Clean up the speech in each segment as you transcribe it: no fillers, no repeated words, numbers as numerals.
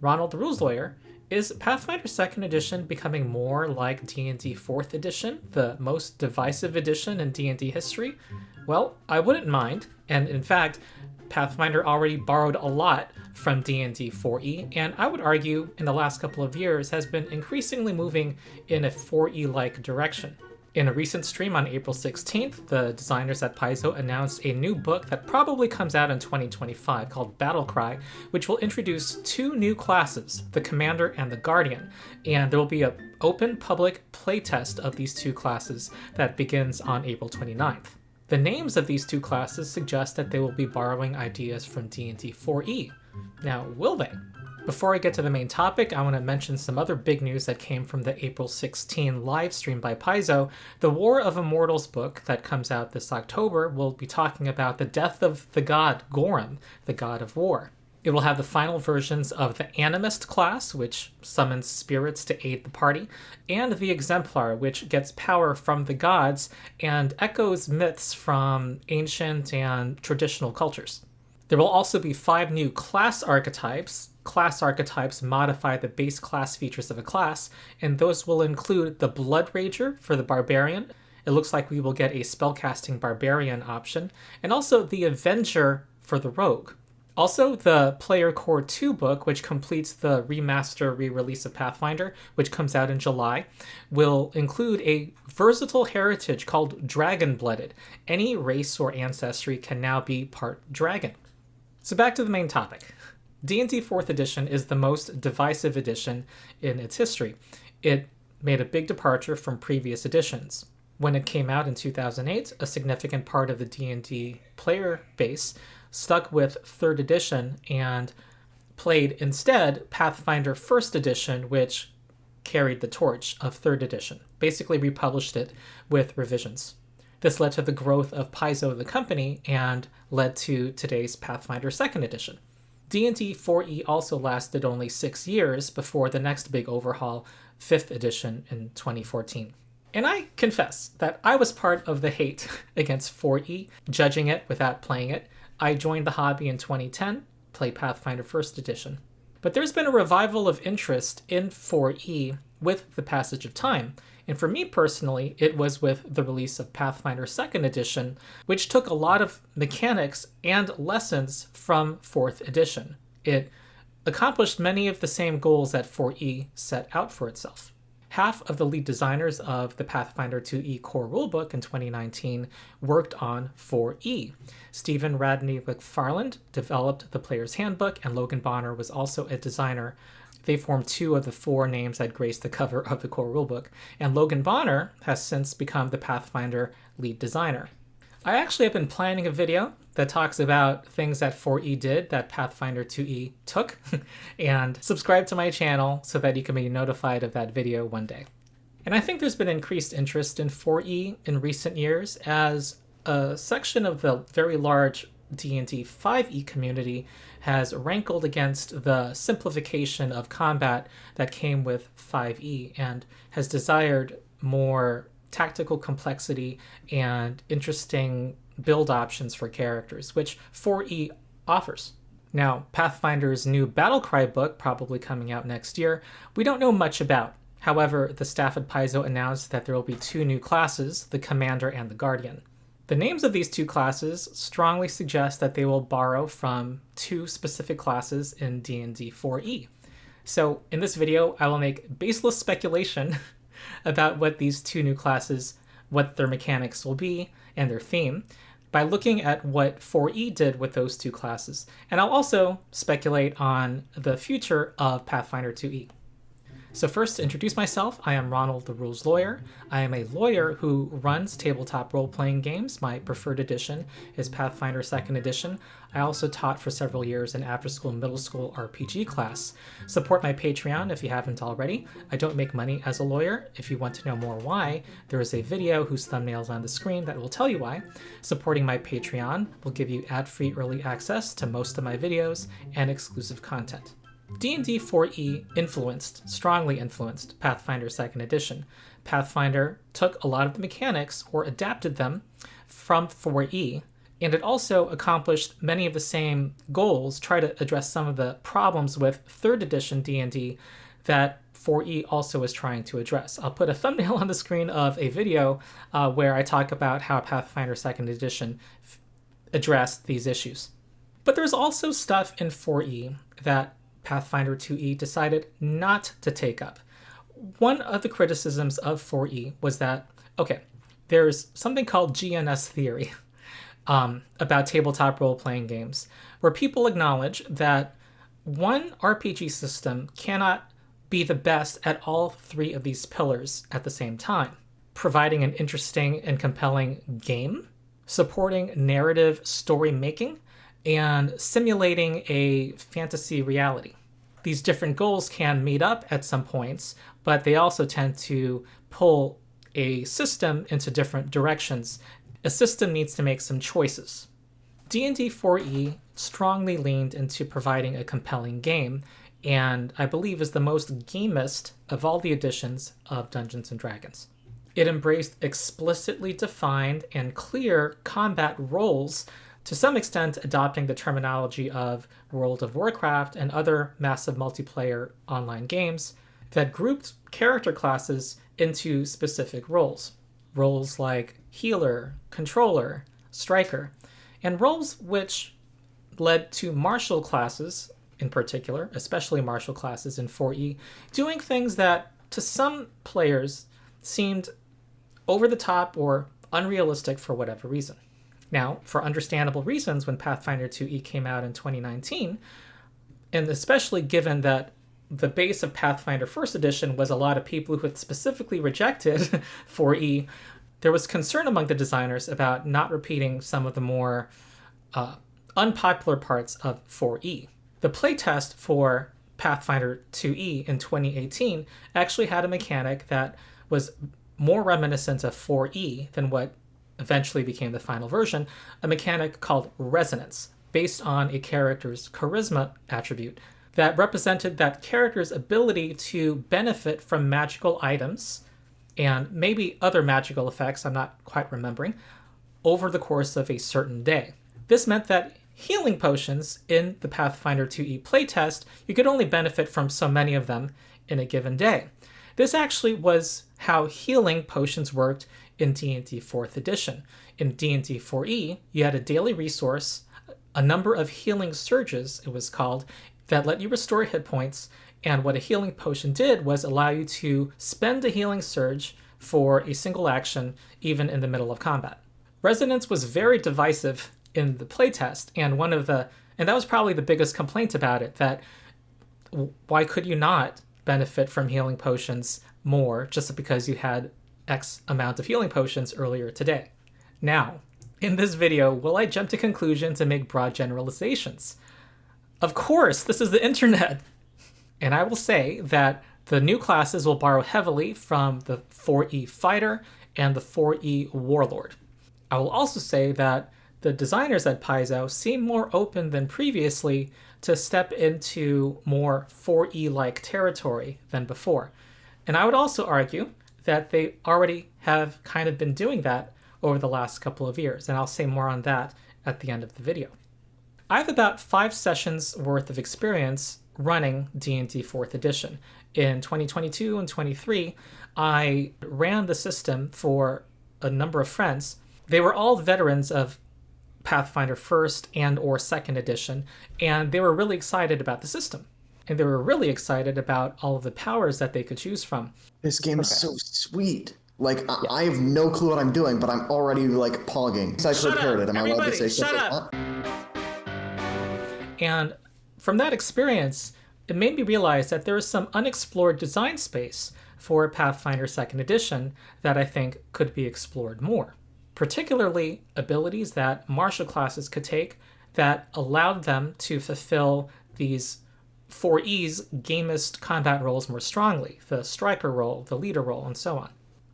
Ronald the Rules Lawyer. Is Pathfinder 2nd Edition becoming more like D&D 4th Edition, the most divisive edition in D&D history? Well, I wouldn't mind, and in fact, Pathfinder already borrowed a lot from D&D 4e, and I would argue in the last couple of years has been increasingly moving in a 4e-like direction. In a recent stream on April 16th, the designers at Paizo announced a new book that probably comes out in 2025 called Battlecry, which will introduce two new classes, the Commander and the Guardian, and there will be an open public playtest of these two classes that begins on April 29th. The names of these two classes suggest that they will be borrowing ideas from D&D 4e. Now, will they? Before I get to the main topic, I want to mention some other big news that came from the April 16 live stream by Paizo. The War of Immortals book that comes out this October will be talking about the death of the god Gorum, the god of war. It will have the final versions of the Animist class, which summons spirits to aid the party, and the Exemplar, which gets power from the gods and echoes myths from ancient and traditional cultures. There will also be 5 new class archetypes. Class archetypes modify the base class features of a class, and those will include the Blood Rager for the Barbarian. It looks like we will get a spellcasting Barbarian option, and also the Avenger for the Rogue. Also, the Player Core 2 book, which completes the remaster re-release of Pathfinder, which comes out in July, will include a versatile heritage called Dragon-Blooded. Any race or ancestry can now be part dragon. So back to the main topic. D&D 4th Edition is the most divisive edition in its history. It made a big departure from previous editions. When it came out in 2008, a significant part of the D&D player base stuck with 3rd Edition and played instead Pathfinder 1st Edition, which carried the torch of 3rd Edition, basically republished it with revisions. This led to the growth of Paizo the company and led to today's Pathfinder 2nd Edition. D&D 4e also lasted only 6 years before the next big overhaul, 5th edition in 2014. And I confess that I was part of the hate against 4e, judging it without playing it. I joined the hobby in 2010, played Pathfinder 1st edition. But there's been a revival of interest in 4e with the passage of time. And for me personally, it was with the release of Pathfinder 2nd edition, which took a lot of mechanics and lessons from 4th edition. It accomplished many of the same goals that 4e set out for itself. Half of the lead designers of the Pathfinder 2e core rulebook in 2019 worked on 4e. Stephen Radney McFarland developed the Player's Handbook, and Logan Bonner was also a designer. They formed 2 of the 4 names that grace the cover of the core rulebook, and Logan Bonner has since become the Pathfinder lead designer. I actually have been planning a video that talks about things that 4e did that Pathfinder 2e took, and subscribe to my channel so that you can be notified of that video one day. And I think there's been increased interest in 4e in recent years as a section of the very large D&D 5e community has rankled against the simplification of combat that came with 5e and has desired more tactical complexity and interesting build options for characters, which 4e offers. Now, Pathfinder's new Battlecry book, probably coming out next year, we don't know much about. However, the staff at Paizo announced that there will be 2 new classes, the Commander and the Guardian. The names of these 2 classes strongly suggest that they will borrow from 2 specific classes in D&D 4e. So in this video, I will make baseless speculation about what these 2 new classes, what their mechanics will be, and their theme, by looking at what 4e did with those 2 classes. And I'll also speculate on the future of Pathfinder 2e. So first, to introduce myself, I am Ronald the Rules Lawyer. I am a lawyer who runs tabletop role-playing games. My preferred edition is Pathfinder 2nd edition. I also taught for several years an after-school, middle-school RPG class. Support my Patreon if you haven't already. I don't make money as a lawyer. If you want to know more why, there is a video whose thumbnail is on the screen that will tell you why. Supporting my Patreon will give you ad-free early access to most of my videos and exclusive content. D&D 4e strongly influenced Pathfinder 2nd edition. Pathfinder took a lot of the mechanics, or adapted them, from 4e, And it also accomplished many of the same goals, try to address some of the problems with 3rd edition D&D that 4E also is trying to address. I'll put a thumbnail on the screen of a video where I talk about how Pathfinder 2nd edition addressed these issues. But there's also stuff in 4E that Pathfinder 2E decided not to take up. One of the criticisms of 4E was that, okay, there's something called GNS theory about tabletop role-playing games, where people acknowledge that one RPG system cannot be the best at all 3 of these pillars at the same time, providing an interesting and compelling game, supporting narrative story making, and simulating a fantasy reality. These different goals can meet up at some points, but they also tend to pull a system into different directions. A system needs to make some choices. D&D 4E strongly leaned into providing a compelling game, and I believe is the most gamist of all the editions of Dungeons & Dragons. It embraced explicitly defined and clear combat roles, to some extent adopting the terminology of World of Warcraft and other massive multiplayer online games that grouped character classes into specific roles. Roles like healer, controller, striker, and roles which led to martial classes in particular, especially martial classes in 4E, doing things that to some players seemed over the top or unrealistic for whatever reason. Now, for understandable reasons, when Pathfinder 2E came out in 2019, and especially given that the base of Pathfinder 1st edition was a lot of people who had specifically rejected 4E, there was concern among the designers about not repeating some of the more unpopular parts of 4E. The playtest for Pathfinder 2E in 2018 actually had a mechanic that was more reminiscent of 4E than what eventually became the final version, a mechanic called resonance, based on a character's charisma attribute that represented that character's ability to benefit from magical items and maybe other magical effects, I'm not quite remembering, over the course of a certain day. This meant that healing potions in the Pathfinder 2E playtest, you could only benefit from so many of them in a given day. This actually was how healing potions worked in D&D 4th edition. In D&D 4E, you had a daily resource, a number of healing surges, it was called, that let you restore hit points, and what a healing potion did was allow you to spend a healing surge for a single action, even in the middle of combat. Resonance was very divisive in the playtest, and that was probably the biggest complaint about it, that why could you not benefit from healing potions more just because you had X amount of healing potions earlier today? Now, in this video, will I jump to conclusions and make broad generalizations? Of course, this is the internet! And I will say that the new classes will borrow heavily from the 4E Fighter and the 4E Warlord. I will also say that the designers at Paizo seem more open than previously to step into more 4E-like territory than before. And I would also argue that they already have kind of been doing that over the last couple of years, and I'll say more on that at the end of the video. I have about 5 sessions worth of experience running D&D 4th edition. In 2022 and 23, I ran the system for a number of friends. They were all veterans of Pathfinder 1st and or 2nd edition, and they were really excited about the system. And they were really excited about all of the powers that they could choose from. This game is so sweet. Like, I have no clue what I'm doing, but I'm already, like, pogging. So I prepared it. Am I allowed to say shut something? up! And from that experience, it made me realize that there is some unexplored design space for Pathfinder 2nd edition that I think could be explored more. Particularly abilities that martial classes could take that allowed them to fulfill these 4E's gamist combat roles more strongly, the striker role, the leader role, and so on.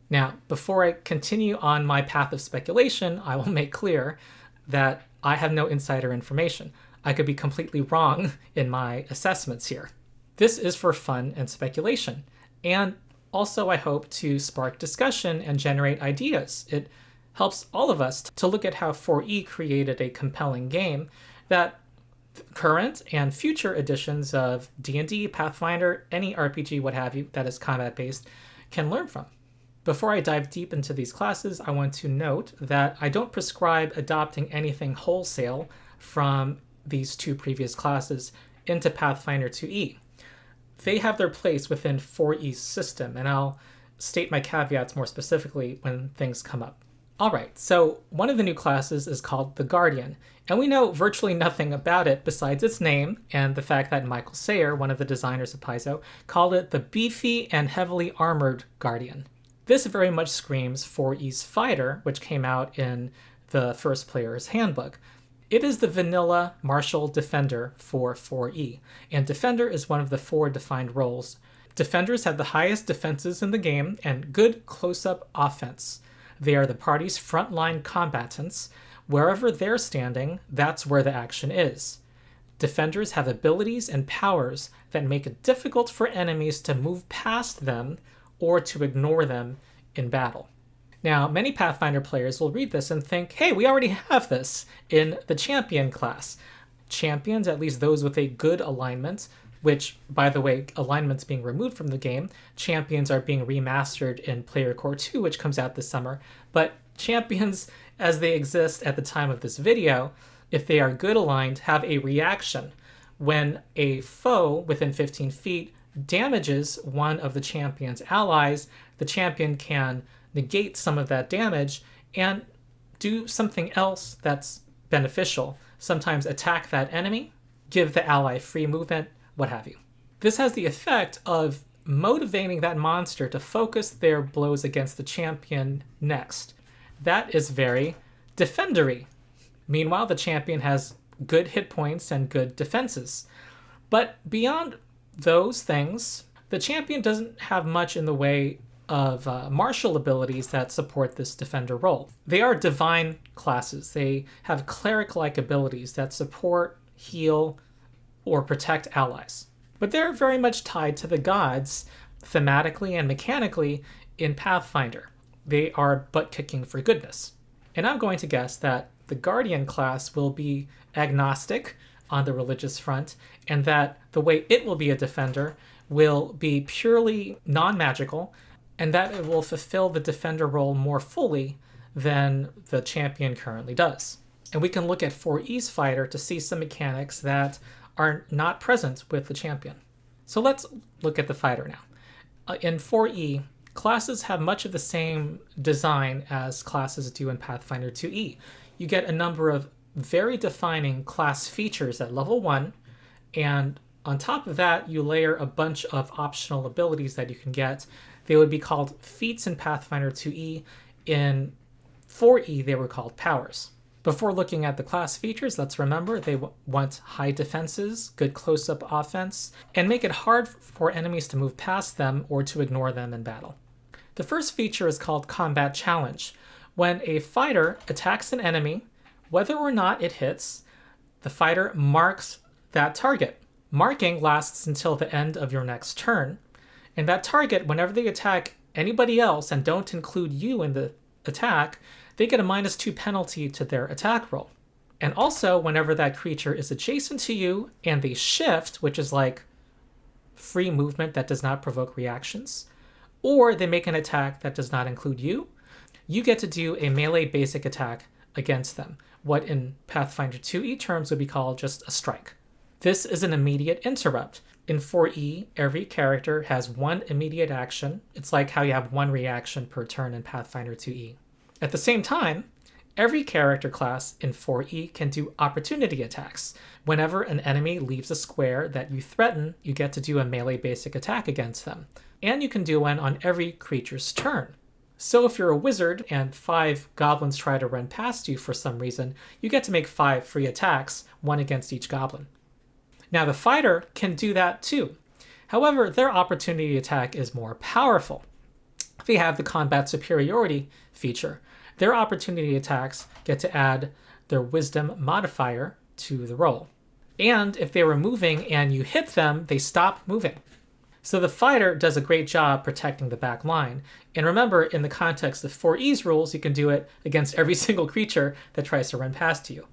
Now, before I continue on my path of speculation, I will make clear that I have no insider information. I could be completely wrong in my assessments here. This is for fun and speculation, and also I hope to spark discussion and generate ideas. It helps all of us to look at how 4E created a compelling game that current and future editions of D&D, Pathfinder, any RPG, what have you, that is combat-based, can learn from. Before I dive deep into these classes, I want to note that I don't prescribe adopting anything wholesale from these two previous classes into Pathfinder 2E. They have their place within 4E's system, and I'll state my caveats more specifically when things come up. All right, so one of the new classes is called the Guardian, and we know virtually nothing about it besides its name and the fact that Michael Sayer, one of the designers of Paizo, called it the beefy and heavily armored Guardian. This very much screams 4E's Fighter, which came out in the First Player's Handbook. It is the vanilla martial defender for 4E, and defender is one of the 4 defined roles. Defenders have the highest defenses in the game and good close-up offense. They are the party's frontline combatants. Wherever they're standing, that's where the action is. Defenders have abilities and powers that make it difficult for enemies to move past them or to ignore them in battle. Now, many Pathfinder players will read this and think, hey, we already have this in the Champion class. Champions, at least those with a good alignment, which, by the way, alignment's being removed from the game. Champions are being remastered in Player Core 2, which comes out this summer. But champions, as they exist at the time of this video, if they are good aligned, have a reaction. When a foe within 15 feet damages one of the champion's allies, the champion can negate some of that damage and do something else that's beneficial. Sometimes attack that enemy, give the ally free movement, what have you. This has the effect of motivating that monster to focus their blows against the champion next. That is very defendery. Meanwhile, the champion has good hit points and good defenses. But beyond those things, the champion doesn't have much in the way of martial abilities that support this defender role. They are divine classes. They have cleric-like abilities that support, heal, or protect allies. But they're very much tied to the gods thematically and mechanically in Pathfinder. They are butt-kicking for goodness. And I'm going to guess that the Guardian class will be agnostic on the religious front, and that the way it will be a defender will be purely non-magical, and that it will fulfill the defender role more fully than the champion currently does. And we can look at 4E's Fighter to see some mechanics that are not present with the champion. So let's look at the fighter now. In 4E, classes have much of the same design as classes do in Pathfinder 2E. You get a number of very defining class features at level 1, and on top of that, you layer a bunch of optional abilities that you can get. They would be called feats in Pathfinder 2E. In 4E, they were called powers. Before looking at the class features, let's remember they want high defenses, good close-up offense, and make it hard for enemies to move past them or to ignore them in battle. The first feature is called Combat Challenge. When a fighter attacks an enemy, whether or not it hits, the fighter marks that target. Marking lasts until the end of your next turn, and that target, whenever they attack anybody else and don't include you in the attack, they get a -2 penalty to their attack roll. And also, whenever that creature is adjacent to you and they shift, which is like free movement that does not provoke reactions, or they make an attack that does not include you, you get to do a melee basic attack against them, what in Pathfinder 2E terms would be called just a strike. This is an immediate interrupt. In 4E, every character has one immediate action. It's like how you have one reaction per turn in Pathfinder 2E. At the same time, every character class in 4E can do opportunity attacks. Whenever an enemy leaves a square that you threaten, you get to do a melee basic attack against them. And you can do one on every creature's turn. So if you're a wizard and 5 goblins try to run past you for some reason, you get to make 5 free attacks, one against each goblin. Now the fighter can do that too. However, their opportunity attack is more powerful. They have the combat superiority feature. Their opportunity attacks get to add their wisdom modifier to the roll. And if they were moving and you hit them, they stop moving. So the fighter does a great job protecting the back line. And remember, in the context of 4e's rules, you can do it against every single creature that tries to run past you.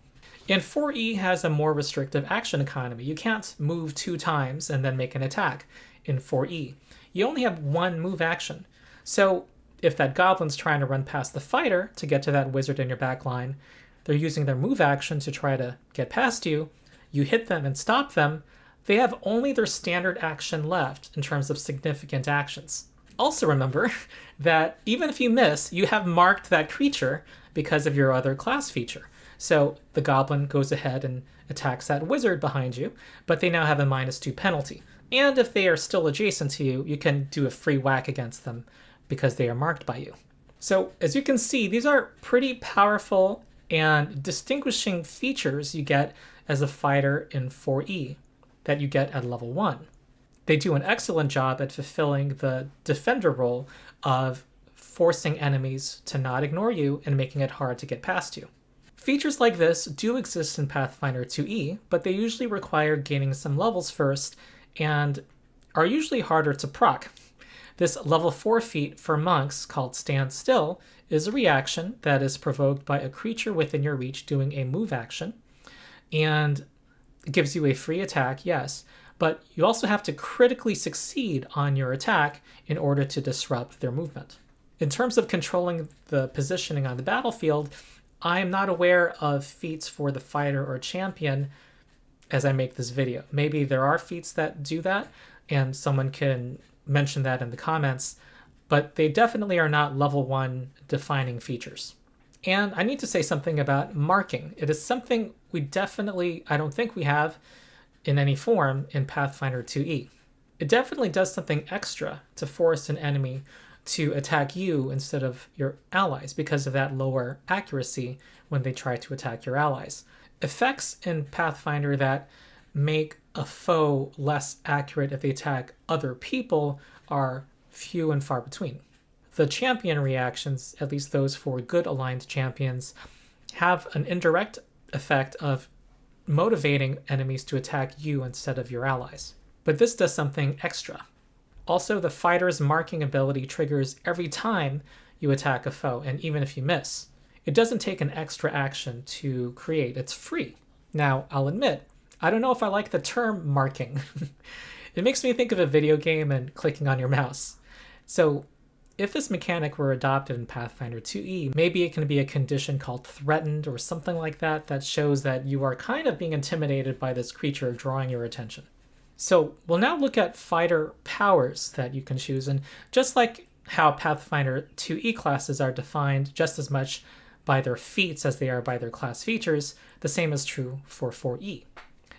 And 4e has a more restrictive action economy. You can't move 2 times and then make an attack in 4e. You only have 1 move action. So if that goblin's trying to run past the fighter to get to that wizard in your back line, they're using their move action to try to get past you, you hit them and stop them, they have only their standard action left in terms of significant actions. Also remember that even if you miss, you have marked that creature because of your other class feature. So the goblin goes ahead and attacks that wizard behind you, but they now have a -2 penalty. And if they are still adjacent to you, you can do a free whack against them because they are marked by you. So as you can see, these are pretty powerful and distinguishing features you get as a fighter in 4e that you get at level 1. They do an excellent job at fulfilling the defender role of forcing enemies to not ignore you and making it hard to get past you. Features like this do exist in Pathfinder 2e, but they usually require gaining some levels first and are usually harder to proc. This level 4 feat for monks called Stand Still is a reaction that is provoked by a creature within your reach doing a move action, and it gives you a free attack, yes, but you also have to critically succeed on your attack in order to disrupt their movement. In terms of controlling the positioning on the battlefield, I am not aware of feats for the fighter or champion as I make this video. Maybe there are feats that do that, and someone can mention that in the comments, but they definitely are not level 1 defining features. And I need to say something about marking. It is something we definitely, I don't think we have in any form in Pathfinder 2e. It definitely does something extra to force an enemy to attack you instead of your allies because of that lower accuracy when they try to attack your allies. Effects in Pathfinder that make a foe less accurate if they attack other people are few and far between. The champion reactions, at least those for good aligned champions, have an indirect effect of motivating enemies to attack you instead of your allies. But this does something extra. Also, the fighter's marking ability triggers every time you attack a foe, and even if you miss. It doesn't take an extra action to create, it's free. Now, I'll admit, I don't know if I like the term marking. It makes me think of a video game and clicking on your mouse. So if this mechanic were adopted in Pathfinder 2e, maybe it can be a condition called threatened or something like that that shows that you are kind of being intimidated by this creature drawing your attention. So we'll now look at fighter powers that you can choose, and just like how Pathfinder 2e classes are defined just as much by their feats as they are by their class features, the same is true for 4e.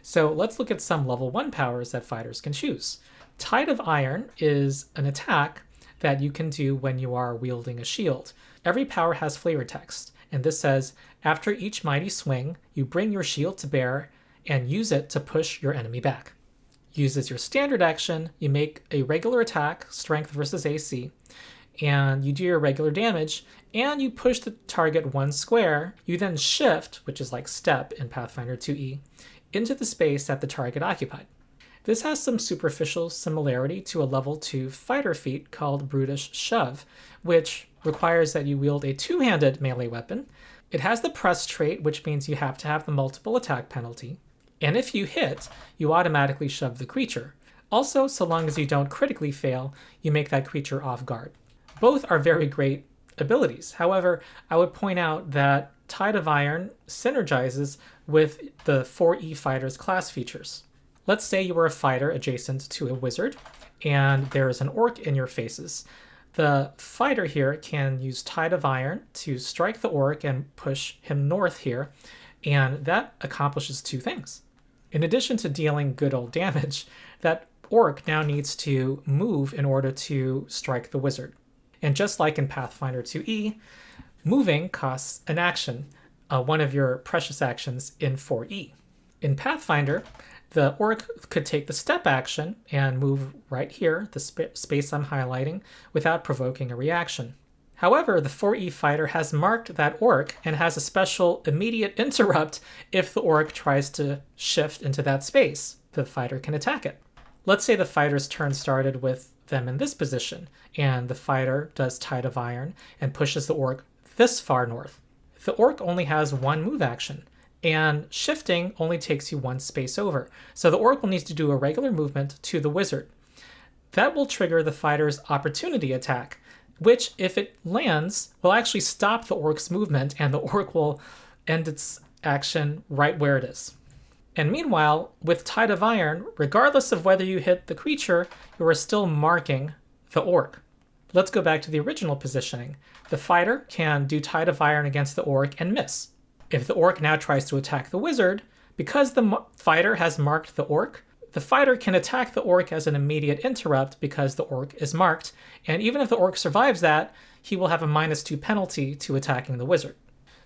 So let's look at some level 1 powers that fighters can choose. Tide of Iron is an attack that you can do when you are wielding a shield. Every power has flavor text, and this says, after each mighty swing, you bring your shield to bear and use it to push your enemy back. Use as your standard action, you make a regular attack, strength versus AC, and you do your regular damage, and you push the target 1 square. You then shift, which is like step in Pathfinder 2e, into the space that the target occupied. This has some superficial similarity to a level 2 fighter feat called Brutish Shove, which requires that you wield a 2-handed melee weapon. It has the press trait, which means you have to have the multiple attack penalty. And if you hit, you automatically shove the creature. Also, so long as you don't critically fail, you make that creature off guard. Both are very great abilities. However, I would point out that Tide of Iron synergizes with the 4e fighter's class features. Let's say you were a fighter adjacent to a wizard, and there's an orc in your faces. The fighter here can use Tide of Iron to strike the orc and push him north here, and that accomplishes 2 things. In addition to dealing good old damage, that orc now needs to move in order to strike the wizard. And just like in Pathfinder 2e, moving costs an action, one of your precious actions in 4e. In Pathfinder, the orc could take the step action and move right here, the space I'm highlighting, without provoking a reaction. However, the 4e fighter has marked that orc and has a special immediate interrupt if the orc tries to shift into that space. The fighter can attack it. Let's say the fighter's turn started with them in this position, and the fighter does Tide of Iron and pushes the orc this far north. The orc only has one move action, and shifting only takes you one space over. So the orc will need to do a regular movement to the wizard. That will trigger the fighter's opportunity attack, which, if it lands, will actually stop the orc's movement, and the orc will end its action right where it is. And meanwhile, with Tide of Iron, regardless of whether you hit the creature, you are still marking the orc. Let's go back to the original positioning. The fighter can do Tide of Iron against the orc and miss. If the orc now tries to attack the wizard, because the fighter has marked the orc, the fighter can attack the orc as an immediate interrupt because the orc is marked, and even if the orc survives that, he will have a -2 penalty to attacking the wizard.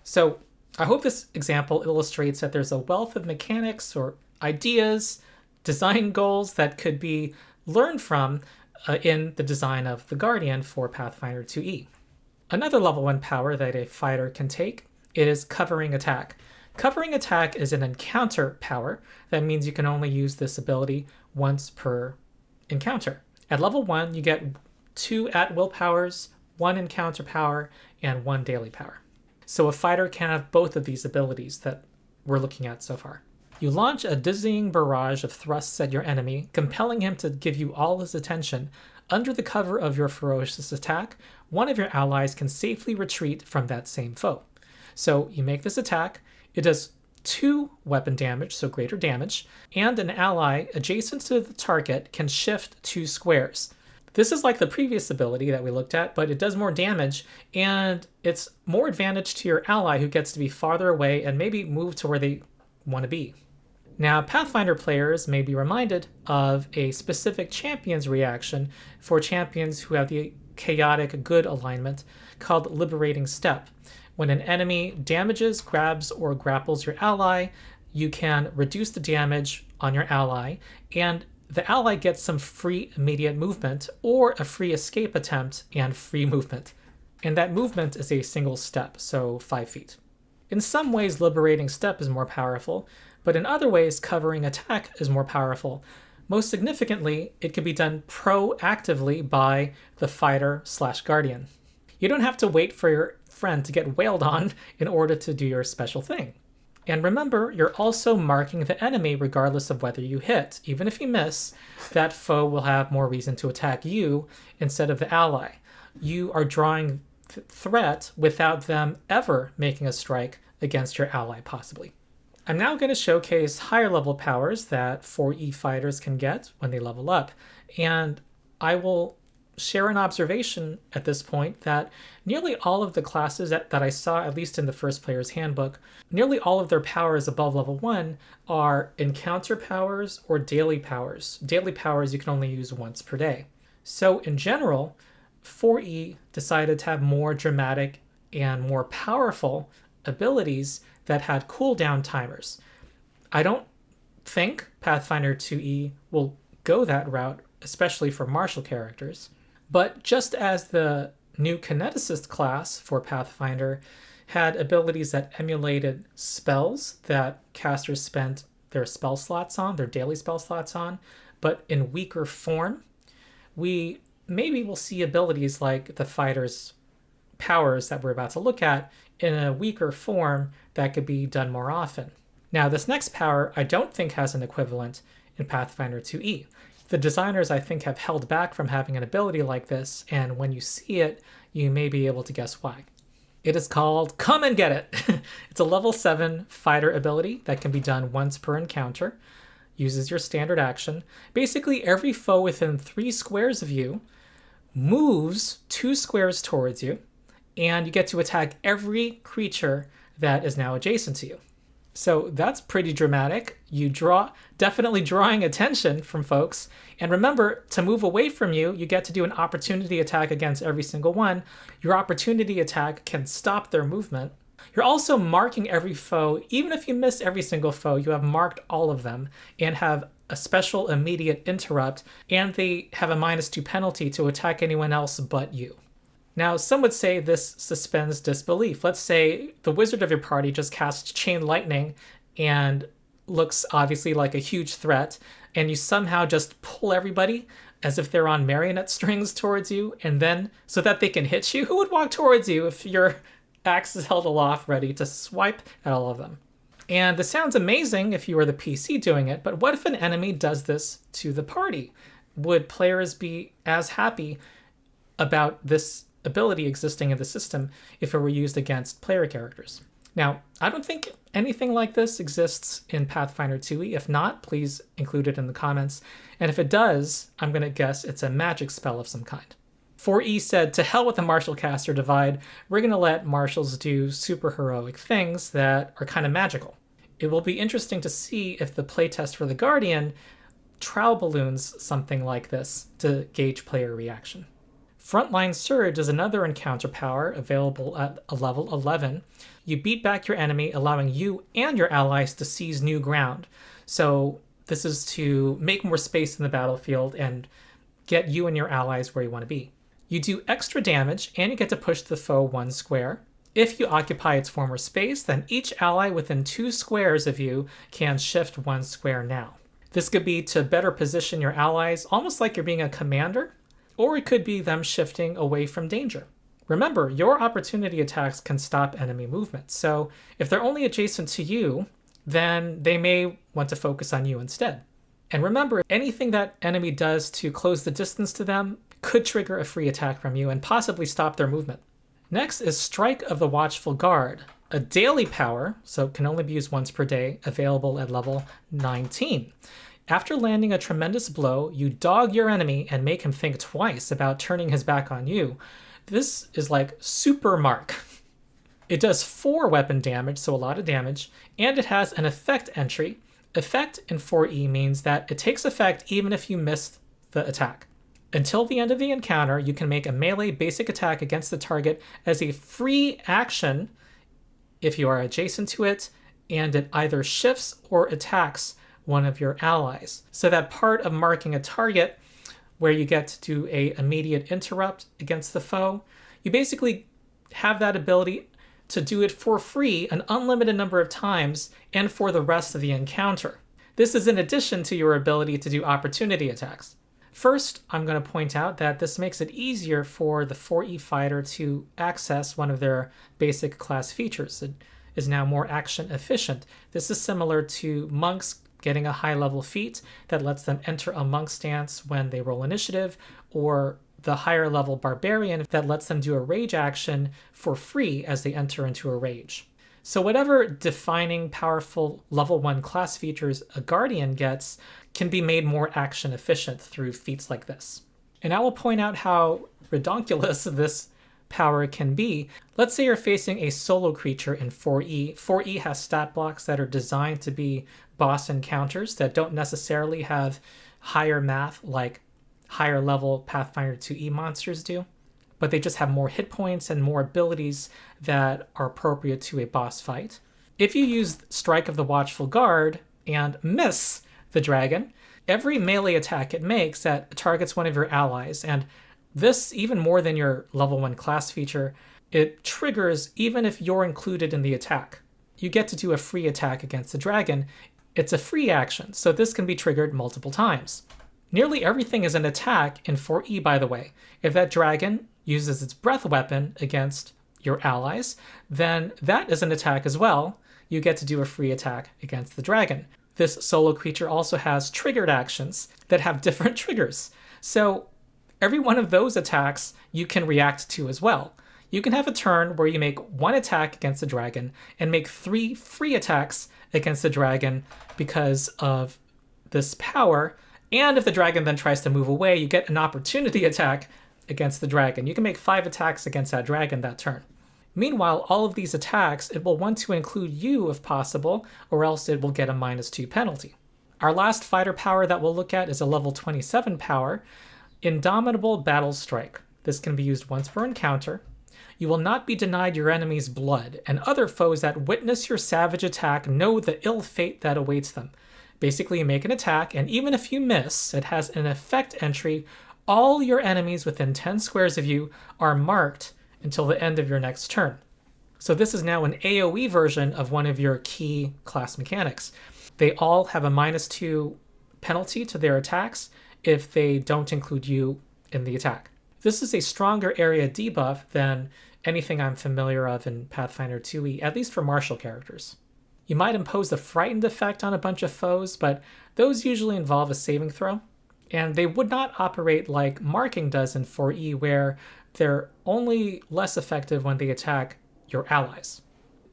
So I hope this example illustrates that there's a wealth of mechanics or ideas, design goals that could be learned from in the design of the Guardian for Pathfinder 2e. Another level 1 power that a fighter can take is Covering Attack. Covering Attack is an encounter power. That means you can only use this ability once per encounter. At level 1, you get 2 at-will powers, 1 encounter power, and 1 daily power. So a fighter can have both of these abilities that we're looking at so far. You launch a dizzying barrage of thrusts at your enemy, compelling him to give you all his attention. Under the cover of your ferocious attack, one of your allies can safely retreat from that same foe. So you make this attack, it does 2 weapon damage, so greater damage, and an ally adjacent to the target can shift 2 squares. This is like the previous ability that we looked at, but it does more damage, and it's more advantage to your ally who gets to be farther away and maybe move to where they want to be. Now, Pathfinder players may be reminded of a specific champion's reaction for champions who have the chaotic good alignment called Liberating Step. When an enemy damages, grabs, or grapples your ally, you can reduce the damage on your ally, and the ally gets some free immediate movement or a free escape attempt and free movement. And that movement is a single step, so 5 feet. In some ways, Liberating Step is more powerful, but in other ways, Covering Attack is more powerful. Most significantly, it can be done proactively by the fighter/guardian. You don't have to wait for your friend to get wailed on in order to do your special thing. And remember, you're also marking the enemy regardless of whether you hit. Even if you miss, that foe will have more reason to attack you instead of the ally. You are drawing threat without them ever making a strike against your ally, possibly. I'm now going to showcase higher level powers that 4e fighters can get when they level up. And I will share an observation at this point that nearly all of the classes that I saw, at least in the first player's handbook, nearly all of their powers above level 1 are encounter powers or daily powers. Daily powers you can only use once per day. So in general, 4e decided to have more dramatic and more powerful abilities that had cooldown timers. I don't think Pathfinder 2e will go that route, especially for martial characters. But just as the new Kineticist class for Pathfinder had abilities that emulated spells that casters spent their spell slots on, their daily spell slots on, but in weaker form, we maybe will see abilities like the fighter's powers that we're about to look at in a weaker form that could be done more often. Now, this next power I don't think has an equivalent in Pathfinder 2e. The designers, I think, have held back from having an ability like this, and when you see it, you may be able to guess why. It is called Come and Get It! It's a level 7 fighter ability that can be done once per encounter, uses your standard action. Basically, every foe within 3 squares of you moves 2 squares towards you, and you get to attack every creature that is now adjacent to you. So that's pretty dramatic. You definitely drawing attention from folks. And remember, to move away from you, you get to do an opportunity attack against every single one. Your opportunity attack can stop their movement. You're also marking every foe. Even if you miss every single foe, you have marked all of them and have a special immediate interrupt, and they have a -2 penalty to attack anyone else but you. Now, some would say this suspends disbelief. Let's say the wizard of your party just casts Chain Lightning and looks obviously like a huge threat, and you somehow just pull everybody as if they're on marionette strings towards you, and then so that they can hit you, who would walk towards you if your axe is held aloft ready to swipe at all of them? And this sounds amazing if you were the PC doing it, but what if an enemy does this to the party? Would players be as happy about this ability existing in the system if it were used against player characters? Now, I don't think anything like this exists in Pathfinder 2e. If not, please include it in the comments. And if it does, I'm going to guess it's a magic spell of some kind. 4e said, to hell with the martial caster divide. We're going to let martials do super heroic things that are kind of magical. It will be interesting to see if the playtest for the Guardian trial balloons something like this to gauge player reaction. Frontline Surge is another encounter power available at a level 11. You beat back your enemy, allowing you and your allies to seize new ground. So this is to make more space in the battlefield and get you and your allies where you want to be. You do extra damage, and you get to push the foe 1 square. If you occupy its former space, then each ally within 2 squares of you can shift 1 square now. This could be to better position your allies, almost like you're being a commander, or it could be them shifting away from danger. Remember, your opportunity attacks can stop enemy movement, so if they're only adjacent to you, then they may want to focus on you instead. And remember, anything that enemy does to close the distance to them could trigger a free attack from you and possibly stop their movement. Next is Strike of the Watchful Guard, a daily power, so it can only be used once per day, available at level 19. After landing a tremendous blow, you dog your enemy and make him think twice about turning his back on you. This is like Super Mark. It does 4 weapon damage, so a lot of damage, and it has an effect entry. Effect in 4e means that it takes effect even if you miss the attack. Until the end of the encounter, you can make a melee basic attack against the target as a free action if you are adjacent to it, and it either shifts or attacks one of your allies. So that part of marking a target where you get to do a immediate interrupt against the foe, you basically have that ability to do it for free an unlimited number of times and for the rest of the encounter. This is in addition to your ability to do opportunity attacks. First, I'm going to point out that this makes it easier for the 4e fighter to access one of their basic class features. It is now more action efficient. This is similar to monks getting a high level feat that lets them enter a monk stance when they roll initiative, or the higher level barbarian that lets them do a rage action for free as they enter into a rage. So whatever defining powerful level 1 class features a guardian gets can be made more action efficient through feats like this. And I will point out how redonkulous this power can be. Let's say you're facing a solo creature in 4e. 4e has stat blocks that are designed to be boss encounters that don't necessarily have higher math like higher level Pathfinder 2e monsters do, but they just have more hit points and more abilities that are appropriate to a boss fight. If you use Strike of the Watchful Guard and miss the dragon, every melee attack it makes that targets one of your allies, and this, even more than your level 1 class feature, it triggers even if you're included in the attack. You get to do a free attack against the dragon. It's a free action, so this can be triggered multiple times. Nearly everything is an attack in 4e, by the way. If that dragon uses its breath weapon against your allies, then that is an attack as well. You get to do a free attack against the dragon. This solo creature also has triggered actions that have different triggers. So every one of those attacks you can react to as well. You can have a turn where you make 1 attack against the dragon and make 3 free attacks against the dragon because of this power. And if the dragon then tries to move away, you get an opportunity attack against the dragon. You can make 5 attacks against that dragon that turn. Meanwhile, all of these attacks, it will want to include you if possible, or else it will get a -2 penalty. Our last fighter power that we'll look at is a level 27 power, Indomitable Battle Strike. This can be used once per encounter. You will not be denied your enemy's blood, and other foes that witness your savage attack know the ill fate that awaits them. Basically, you make an attack, and even if you miss, it has an effect entry. All your enemies within 10 squares of you are marked until the end of your next turn. So this is now an AoE version of one of your key class mechanics. They all have a -2 penalty to their attacks if they don't include you in the attack. This is a stronger area debuff than anything I'm familiar of in Pathfinder 2e, at least for martial characters. You might impose the frightened effect on a bunch of foes, but those usually involve a saving throw, and they would not operate like marking does in 4e, where they're only less effective when they attack your allies.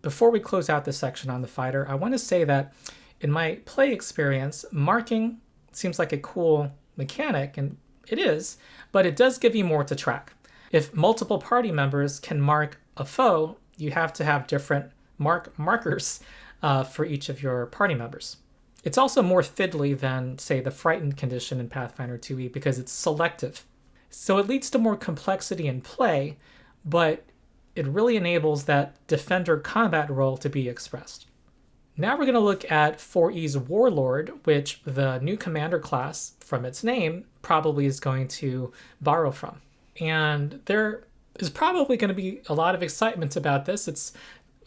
Before we close out this section on the fighter, I want to say that in my play experience, marking seems like a cool mechanic, and it is, but it does give you more to track. If multiple party members can mark a foe, you have to have different markers for each of your party members. It's also more fiddly than, say, the frightened condition in Pathfinder 2e because it's selective. So it leads to more complexity in play, but it really enables that defender combat role to be expressed. Now we're going to look at 4e's Warlord, which the new commander class, from its name, probably is going to borrow from. And there is probably going to be a lot of excitement about this. It's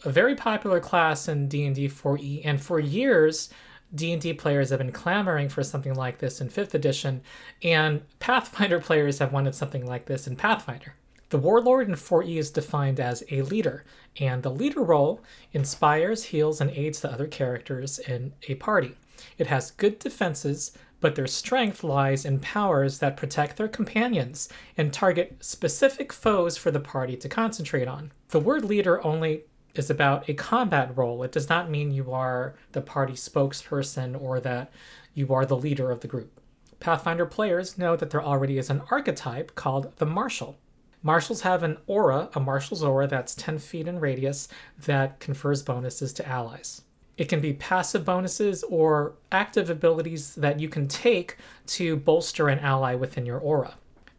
a very popular class in D&D 4e, and for years, D&D players have been clamoring for something like this in 5th edition, and Pathfinder players have wanted something like this in Pathfinder. The Warlord in 4e is defined as a leader, and the leader role inspires, heals, and aids the other characters in a party. It has good defenses, but their strength lies in powers that protect their companions and target specific foes for the party to concentrate on. The word leader only is about a combat role. It does not mean you are the party spokesperson or that you are the leader of the group. Pathfinder players know that there already is an archetype called the Marshal. Marshals have an aura, a Marshal's aura that's 10 feet in radius that confers bonuses to allies. It can be passive bonuses or active abilities that you can take to bolster an ally within your aura.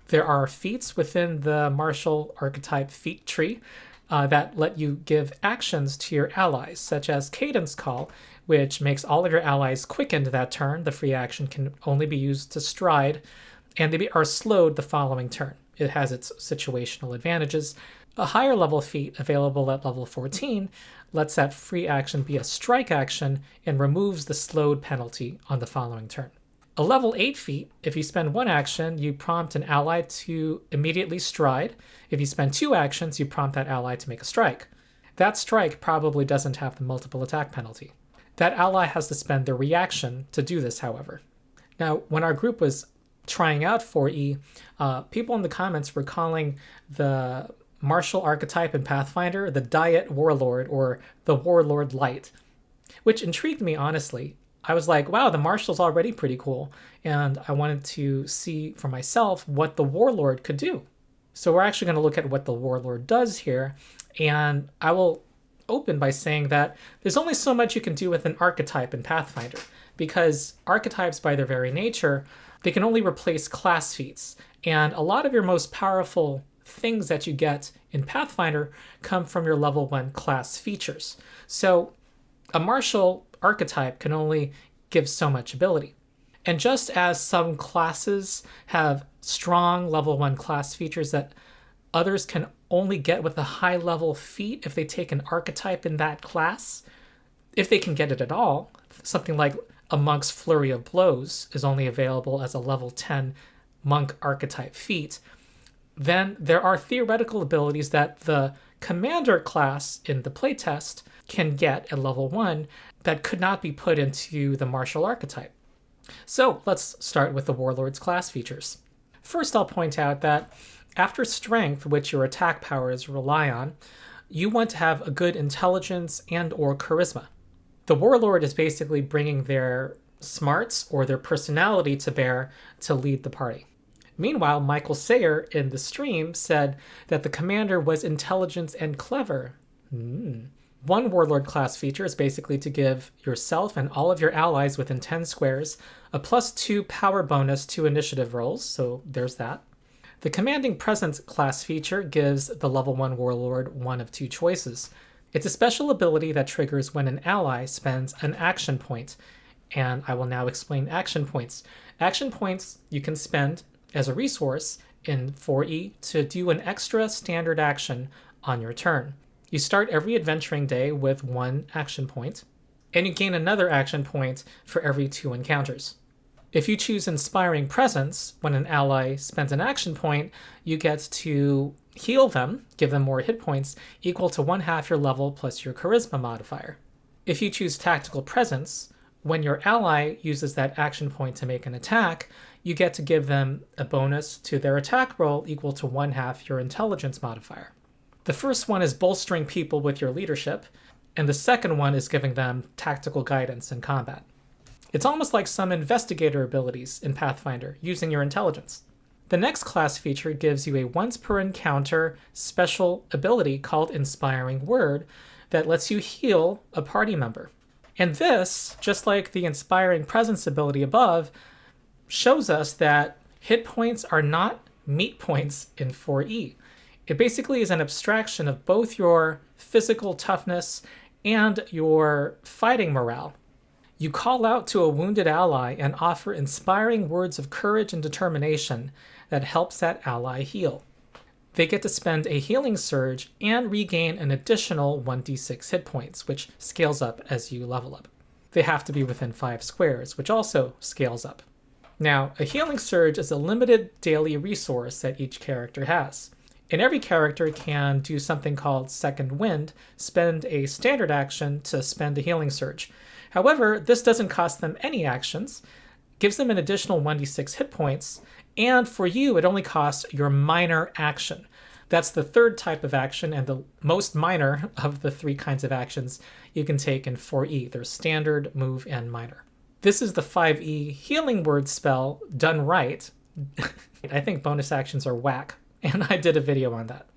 There are feats within the Marshal archetype feat tree that let you give actions to your allies, such as Cadence Call, which makes all of your allies quickened that turn. The free action can only be used to stride, and they are slowed the following turn. It has its situational advantages. A higher level feat available at level 14 lets that free action be a strike action and removes the slowed penalty on the following turn. A level 8 feat, if you spend one action, you prompt an ally to immediately stride. If you spend 2 actions, you prompt that ally to make a strike. That strike probably doesn't have the multiple attack penalty. That ally has to spend their reaction to do this, however. Now, when our group was trying out 4e, people in the comments were calling the martial archetype in Pathfinder the Diet Warlord or the Warlord Light, which intrigued me, honestly. I was like, wow, the Marshal's already pretty cool, and I wanted to see for myself what the Warlord could do. So we're actually going to look at what the Warlord does here, and I will open by saying that there's only so much you can do with an archetype in Pathfinder, because archetypes by their very nature, they can only replace class feats, and a lot of your most powerful things that you get in Pathfinder come from your level 1 class features. So a martial archetype can only give so much ability. And just as some classes have strong level 1 class features that others can only get with a high level feat if they take an archetype in that class, if they can get it at all, something like a Monk's Flurry of Blows is only available as a level 10 monk archetype feat, then there are theoretical abilities that the commander class in the playtest can get at level 1 that could not be put into the martial archetype. So let's start with the Warlord's class features. First, I'll point out that after strength, which your attack powers rely on, you want to have a good intelligence and or charisma. The Warlord is basically bringing their smarts or their personality to bear to lead the party. Meanwhile, Michael Sayer in the stream said that the commander was intelligent and clever. One Warlord class feature is basically to give yourself and all of your allies within 10 squares a +2 power bonus to initiative rolls, so there's that. The Commanding Presence class feature gives the level 1 Warlord one of 2 choices. It's a special ability that triggers when an ally spends an action point, and I will now explain action points. Action points you can spend as a resource in 4e to do an extra standard action on your turn. You start every adventuring day with 1 action point. and you gain another action point for every 2 encounters. If you choose Inspiring Presence, when an ally spends an action point, you get to heal them, give them more hit points, equal to 1/2 your level plus your Charisma modifier. If you choose Tactical Presence, when your ally uses that action point to make an attack, you get to give them a bonus to their attack roll equal to 1/2 your Intelligence modifier. The first one is bolstering people with your leadership, and the second one is giving them tactical guidance in combat. It's almost like some investigator abilities in Pathfinder, using your intelligence. The next class feature gives you a once per encounter special ability called Inspiring Word that lets you heal a party member. And this, just like the Inspiring Presence ability above, shows us that hit points are not meat points in 4E. It basically is an abstraction of both your physical toughness and your fighting morale. You call out to a wounded ally and offer inspiring words of courage and determination that helps that ally heal. They get to spend a healing surge and regain an additional 1d6 hit points, which scales up as you level up. They have to be within 5 squares, which also scales up. Now, a healing surge is a limited daily resource that each character has. And every character can do something called Second Wind, spend a standard action to spend a healing surge. However, this doesn't cost them any actions, gives them an additional 1d6 hit points, and for you, it only costs your minor action. That's the third type of action and the most minor of the 3 kinds of actions you can take in 4E. There's standard, move, and minor. This is the 5E healing word spell done right. I think bonus actions are whack, and I did a video on that.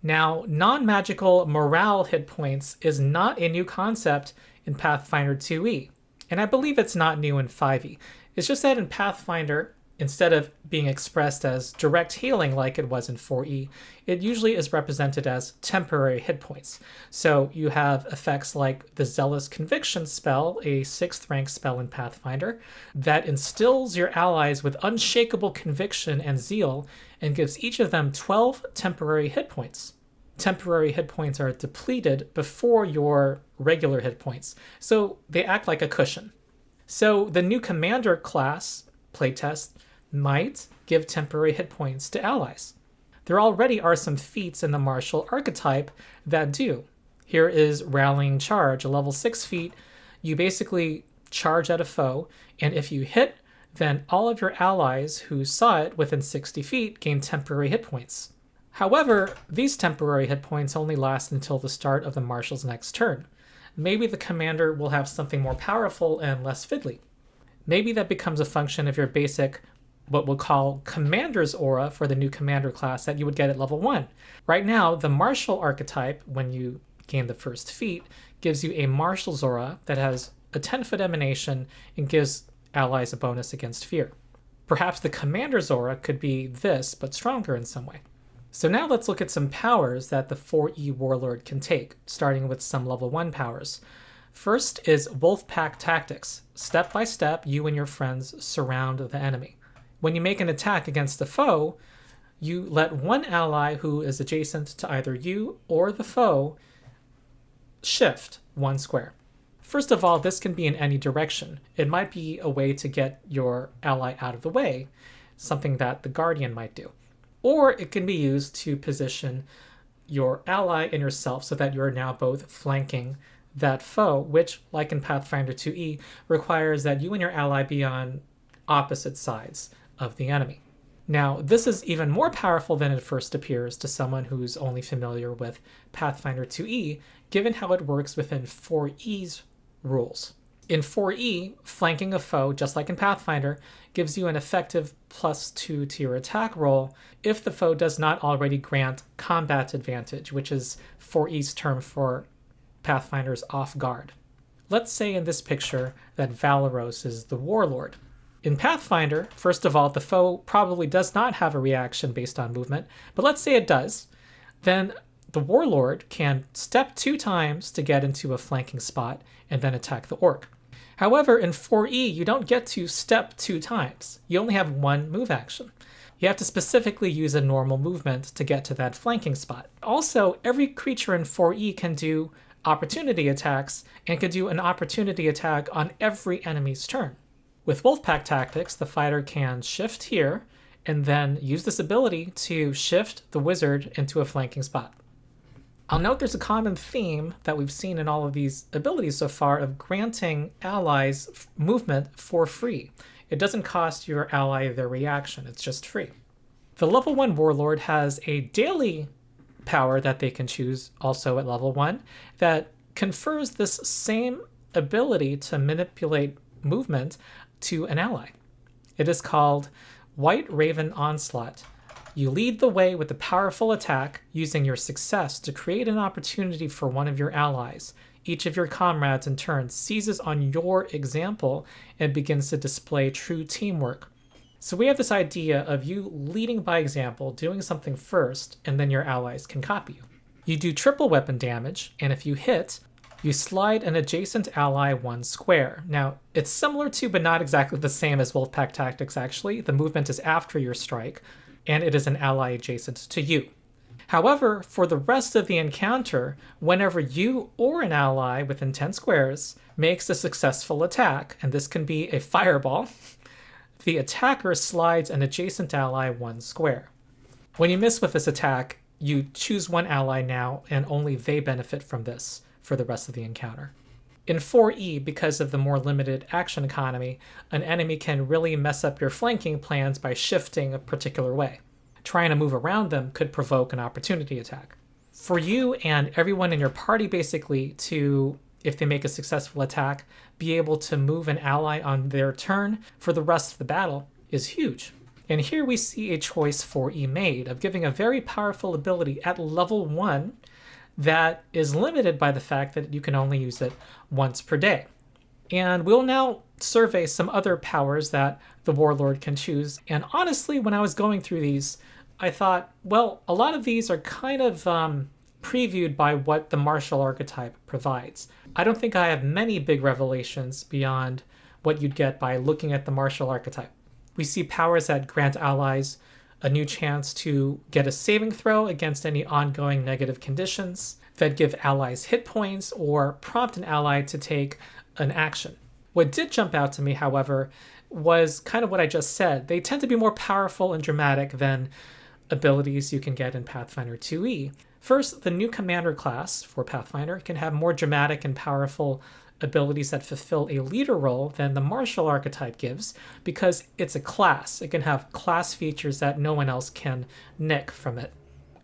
Now, non-magical morale hit points is not a new concept in Pathfinder 2E, and I believe it's not new in 5E. It's just that in Pathfinder, instead of being expressed as direct healing like it was in 4E, it usually is represented as temporary hit points. So you have effects like the Zealous Conviction spell, a 6th rank spell in Pathfinder, that instills your allies with unshakable conviction and zeal and gives each of them 12 temporary hit points. Temporary hit points are depleted before your regular hit points, so they act like a cushion. So the new commander class, playtest, might give temporary hit points to allies. There already are some feats in the martial archetype that do. Here is Rallying Charge, a level 6 feat. You basically charge at a foe, and if you hit, then all of your allies who saw it within 60 feet gain temporary hit points. However, these temporary hit points only last until the start of the marshal's next turn. Maybe the commander will have something more powerful and less fiddly. Maybe that becomes a function of your basic, what we'll call commander's aura for the new commander class that you would get at level 1. Right now, the martial archetype, when you gain the first feat, gives you a marshal's aura that has a 10-foot emanation and gives allies a bonus against fear. Perhaps the commander's aura could be this, but stronger in some way. So now let's look at some powers that the 4E Warlord can take, starting with some level 1 powers. First is Wolfpack Tactics. Step by step, you and your friends surround the enemy. When you make an attack against a foe, you let one ally who is adjacent to either you or the foe shift 1 square. First of all, this can be in any direction. It might be a way to get your ally out of the way, something that the Guardian might do. Or it can be used to position your ally and yourself so that you're now both flanking that foe, which, like in Pathfinder 2E, requires that you and your ally be on opposite sides of the enemy. Now, this is even more powerful than it first appears to someone who's only familiar with Pathfinder 2E, given how it works within 4E's rules. In 4E, flanking a foe, just like in Pathfinder, gives you an effective +2 to your attack roll if the foe does not already grant combat advantage, which is 4E's term for Pathfinder's off guard. Let's say in this picture that Valeros is the Warlord. In Pathfinder, first of all, the foe probably does not have a reaction based on movement, but let's say it does. Then the Warlord can step 2 times to get into a flanking spot and then attack the orc. However, in 4E, you don't get to step 2 times. You only have 1 move action. You have to specifically use a normal movement to get to that flanking spot. Also, every creature in 4E can do opportunity attacks and can do an opportunity attack on every enemy's turn. With Wolfpack tactics, the fighter can shift here and then use this ability to shift the wizard into a flanking spot. I'll note there's a common theme that we've seen in all of these abilities so far of granting allies movement for free. It doesn't cost your ally their reaction, it's just free. The level 1 Warlord has a daily power that they can choose also at level 1 that confers this same ability to manipulate movement to an ally. It is called White Raven Onslaught. You lead the way with a powerful attack using your success to create an opportunity for one of your allies. Each of your comrades in turn seizes on your example and begins to display true teamwork. So we have this idea of you leading by example, doing something first, and then your allies can copy you. You do triple weapon damage, and if you hit, you slide an adjacent ally 1 square. Now, it's similar to, but not exactly the same as Wolfpack Tactics actually. The movement is after your strike, and it is an ally adjacent to you. However, for the rest of the encounter, whenever you or an ally within 10 squares makes a successful attack, and this can be a fireball, the attacker slides an adjacent ally 1 square. When you miss with this attack, you choose one ally now, and only they benefit from this for the rest of the encounter. In 4e, because of the more limited action economy, an enemy can really mess up your flanking plans by shifting a particular way. Trying to move around them could provoke an opportunity attack. For you and everyone in your party basically to, if they make a successful attack, be able to move an ally on their turn for the rest of the battle is huge. And here we see a choice 4e made of giving a very powerful ability at level 1 that is limited by the fact that you can only use it once per day. And we'll now survey some other powers that the Warlord can choose. And honestly, when I was going through these, I thought, well, a lot of these are kind of previewed by what the martial archetype provides. I don't think I have many big revelations beyond what you'd get by looking at the martial archetype. We see powers that grant allies a new chance to get a saving throw against any ongoing negative conditions, that give allies hit points, or prompt an ally to take an action. What did jump out to me, however, was kind of what I just said. They tend to be more powerful and dramatic than abilities you can get in Pathfinder 2e. First, the new commander class for Pathfinder can have more dramatic and powerful abilities that fulfill a leader role than the martial archetype gives, because it's a class. It can have class features that no one else can nick from it.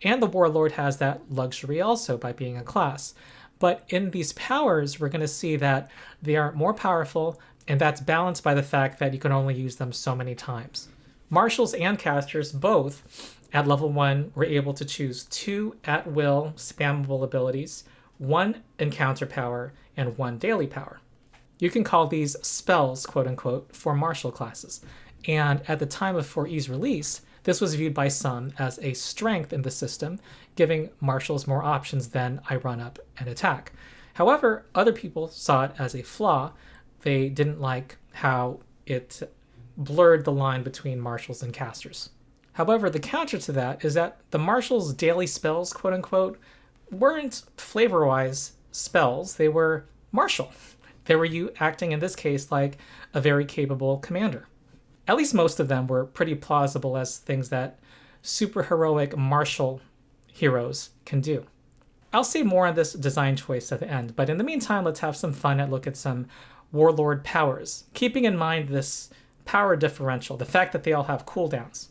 And the Warlord has that luxury also by being a class. But in these powers, we're going to see that they are more powerful, and that's balanced by the fact that you can only use them so many times. Marshals and casters both, at level 1, were able to choose 2 at-will spammable abilities, 1 encounter power, and 1 daily power. You can call these spells, quote-unquote, for martial classes. And at the time of 4e's release, this was viewed by some as a strength in the system, giving marshals more options than I run up and attack. However, other people saw it as a flaw. They didn't like how it blurred the line between marshals and casters. However, the counter to that is that the marshals' daily spells, quote-unquote, weren't flavor-wise spells. They were martial. They were you acting, in this case, like a very capable commander. At least most of them were pretty plausible as things that superheroic martial heroes can do. I'll say more on this design choice at the end, but in the meantime, let's have some fun and look at some Warlord powers, keeping in mind this power differential, the fact that they all have cooldowns.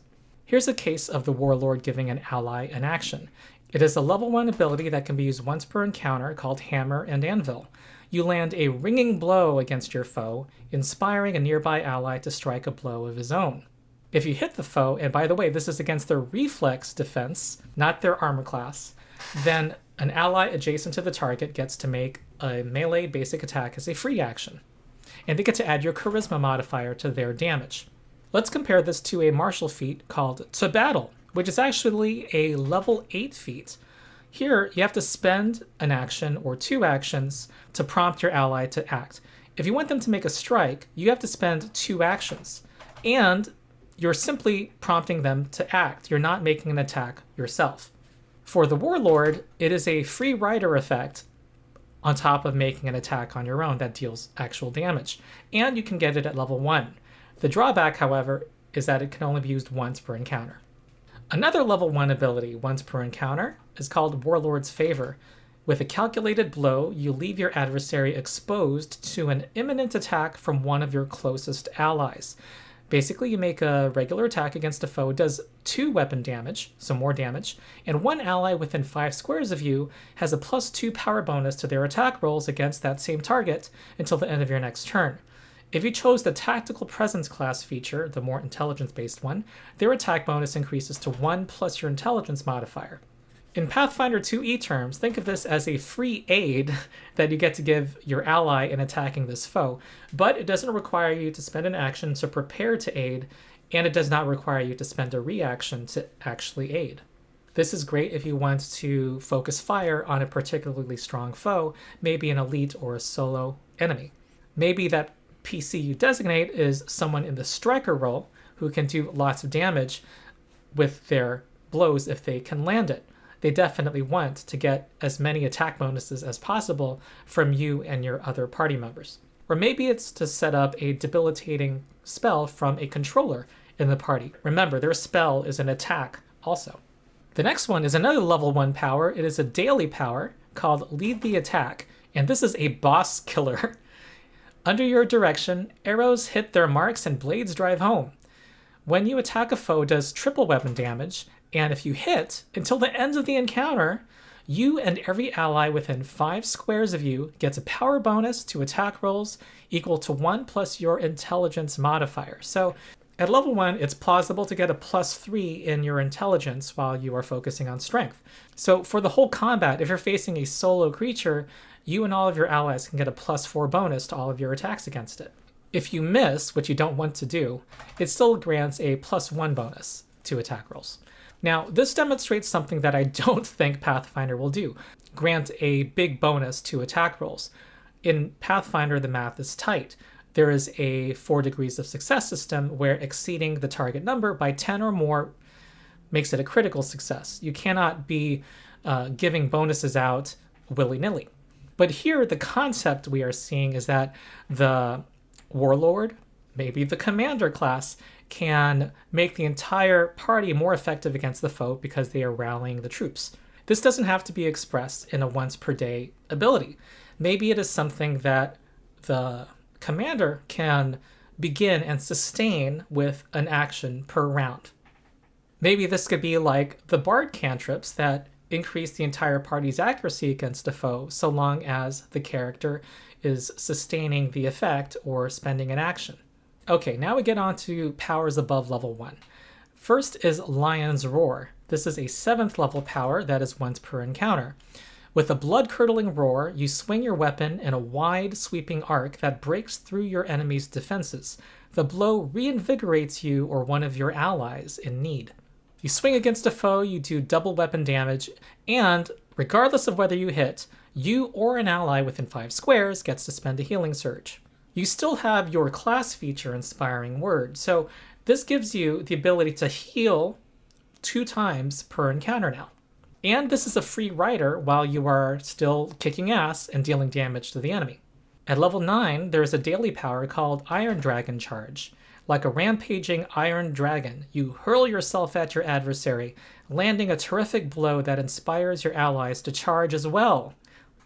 Here's a case of the Warlord giving an ally an action. It is a level 1 ability that can be used once per encounter called Hammer and Anvil. You land a ringing blow against your foe, inspiring a nearby ally to strike a blow of his own. If you hit the foe, and by the way, this is against their reflex defense, not their armor class, then an ally adjacent to the target gets to make a melee basic attack as a free action. And they get to add your charisma modifier to their damage. Let's compare this to a martial feat called To Battle, which is actually a level 8 feat. Here, you have to spend an action or 2 actions to prompt your ally to act. If you want them to make a strike, you have to spend 2 actions. And you're simply prompting them to act. You're not making an attack yourself. For the Warlord, it is a free rider effect on top of making an attack on your own that deals actual damage. And you can get it at level 1. The drawback, however, is that it can only be used once per encounter. Another level 1 ability once per encounter is called Warlord's Favor. With a calculated blow, you leave your adversary exposed to an imminent attack from one of your closest allies. Basically, you make a regular attack against a foe, does 2 weapon damage, so more damage, and one ally within 5 squares of you has a +2 power bonus to their attack rolls against that same target until the end of your next turn. If you chose the Tactical Presence class feature, the more intelligence-based one, their attack bonus increases to 1 plus your intelligence modifier. In Pathfinder 2e terms, think of this as a free aid that you get to give your ally in attacking this foe, but it doesn't require you to spend an action to prepare to aid, and it does not require you to spend a reaction to actually aid. This is great if you want to focus fire on a particularly strong foe, maybe an elite or a solo enemy. Maybe that PC you designate is someone in the striker role who can do lots of damage with their blows if they can land it. They definitely want to get as many attack bonuses as possible from you and your other party members. Or maybe it's to set up a debilitating spell from a controller in the party. Remember, their spell is an attack also. The next one is another level 1 power. It is a daily power called Lead the Attack, and this is a boss killer. Under your direction, arrows hit their marks and blades drive home. When you attack a foe, does triple weapon damage, and if you hit, until the end of the encounter, you and every ally within 5 squares of you gets a power bonus to attack rolls equal to 1 plus your intelligence modifier. So at level 1, it's plausible to get a +3 in your intelligence while you are focusing on strength. So for the whole combat, if you're facing a solo creature, you and all of your allies can get a +4 bonus to all of your attacks against it. If you miss, which you don't want to do, it still grants a +1 bonus to attack rolls. Now, this demonstrates something that I don't think Pathfinder will do, grant a big bonus to attack rolls. In Pathfinder, the math is tight. There is a 4 degrees of success system where exceeding the target number by 10 or more makes it a critical success. You cannot be giving bonuses out willy-nilly. But here, the concept we are seeing is that the Warlord, maybe the Commander class, can make the entire party more effective against the foe because they are rallying the troops. This doesn't have to be expressed in a once per day ability. Maybe it is something that the commander can begin and sustain with an action per round. Maybe this could be like the Bard cantrips that increase the entire party's accuracy against a foe so long as the character is sustaining the effect or spending an action. Okay, now we get on to powers above level 1. First is Lion's Roar. This is a 7th level power that is once per encounter. With a blood-curdling roar, you swing your weapon in a wide, sweeping arc that breaks through your enemy's defenses. The blow reinvigorates you or one of your allies in need. You swing against a foe, you do double weapon damage, and regardless of whether you hit, you or an ally within 5 squares gets to spend a healing surge. You still have your class feature, Inspiring Word, so this gives you the ability to heal 2 times per encounter now. And this is a free rider while you are still kicking ass and dealing damage to the enemy. At level 9, there is a daily power called Iron Dragon Charge. Like a rampaging iron dragon, you hurl yourself at your adversary, landing a terrific blow that inspires your allies to charge as well.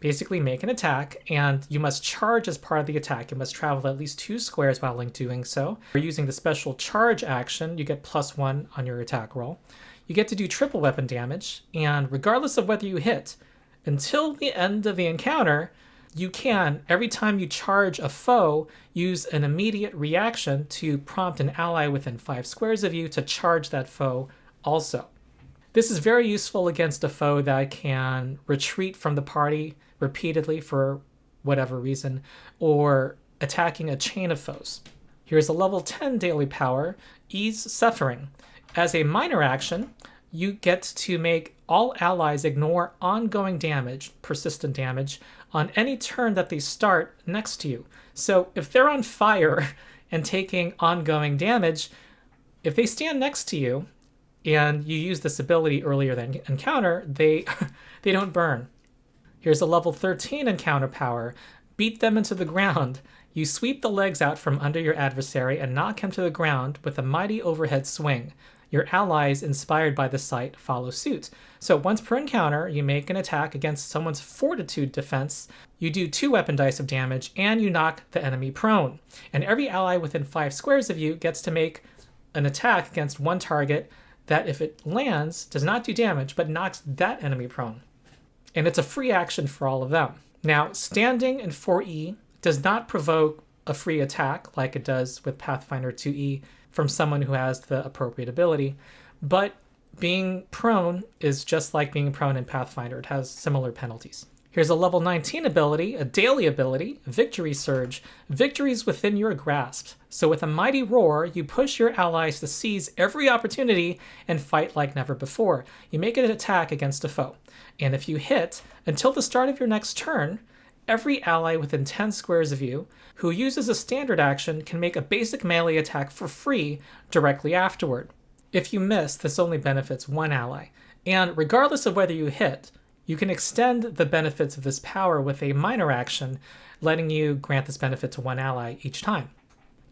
Basically make an attack, and you must charge as part of the attack. You must travel at least 2 squares while doing so. Using the special charge action, you get +1 on your attack roll. You get to do triple weapon damage, and regardless of whether you hit, until the end of the encounter, you can, every time you charge a foe, use an immediate reaction to prompt an ally within 5 squares of you to charge that foe also. This is very useful against a foe that can retreat from the party repeatedly for whatever reason, or attacking a chain of foes. Here's a level 10 daily power, Ease Suffering. As a minor action, you get to make all allies ignore ongoing damage, persistent damage, on any turn that they start next to you. So if they're on fire and taking ongoing damage, if they stand next to you and you use this ability earlier than encounter, they don't burn. Here's a level 13 encounter power. Beat them into the ground. You sweep the legs out from under your adversary and knock him to the ground with a mighty overhead swing. Your allies, inspired by the sight, follow suit. So once per encounter, you make an attack against someone's fortitude defense, you do 2 weapon dice of damage, and you knock the enemy prone. And every ally within 5 squares of you gets to make an attack against one target that, if it lands, does not do damage, but knocks that enemy prone. And it's a free action for all of them. Now, standing in 4E does not provoke a free attack like it does with Pathfinder 2E from someone who has the appropriate ability, but being prone is just like being prone in Pathfinder. It has similar penalties. Here's a level 19 ability, a daily ability, Victory Surge. Victory's within your grasp. So with a mighty roar, you push your allies to seize every opportunity and fight like never before. You make an attack against a foe. And if you hit, until the start of your next turn, every ally within 10 squares of you who uses a standard action can make a basic melee attack for free directly afterward. If you miss, this only benefits one ally. And regardless of whether you hit, you can extend the benefits of this power with a minor action, letting you grant this benefit to one ally each time.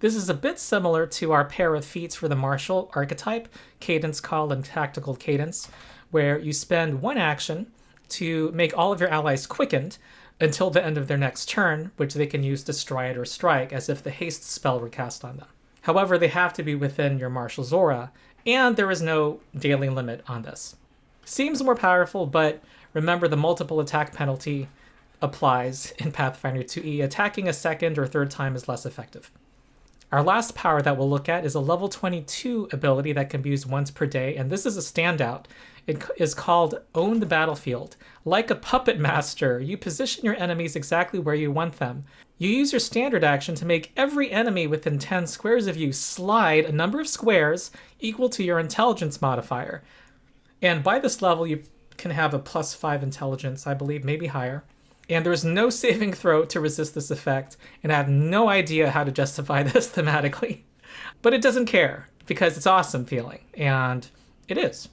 This is a bit similar to our pair of feats for the martial archetype, Cadence Call and Tactical Cadence, where you spend one action to make all of your allies quickened until the end of their next turn, which they can use to stride or strike, as if the haste spell were cast on them. However, they have to be within your marshal's aura, and there is no daily limit on this. Seems more powerful, but remember the multiple attack penalty applies in Pathfinder 2E. Attacking a second or third time is less effective. Our last power that we'll look at is a level 22 ability that can be used once per day, and this is a standout. It is called Own the Battlefield. Like a puppet master, you position your enemies exactly where you want them. You use your standard action to make every enemy within 10 squares of you slide a number of squares equal to your intelligence modifier. And by this level, you can have a +5 intelligence, I believe, maybe higher. And there's no saving throw to resist this effect, and I have no idea how to justify this thematically. But it doesn't care, because it's awesome feeling, and it is.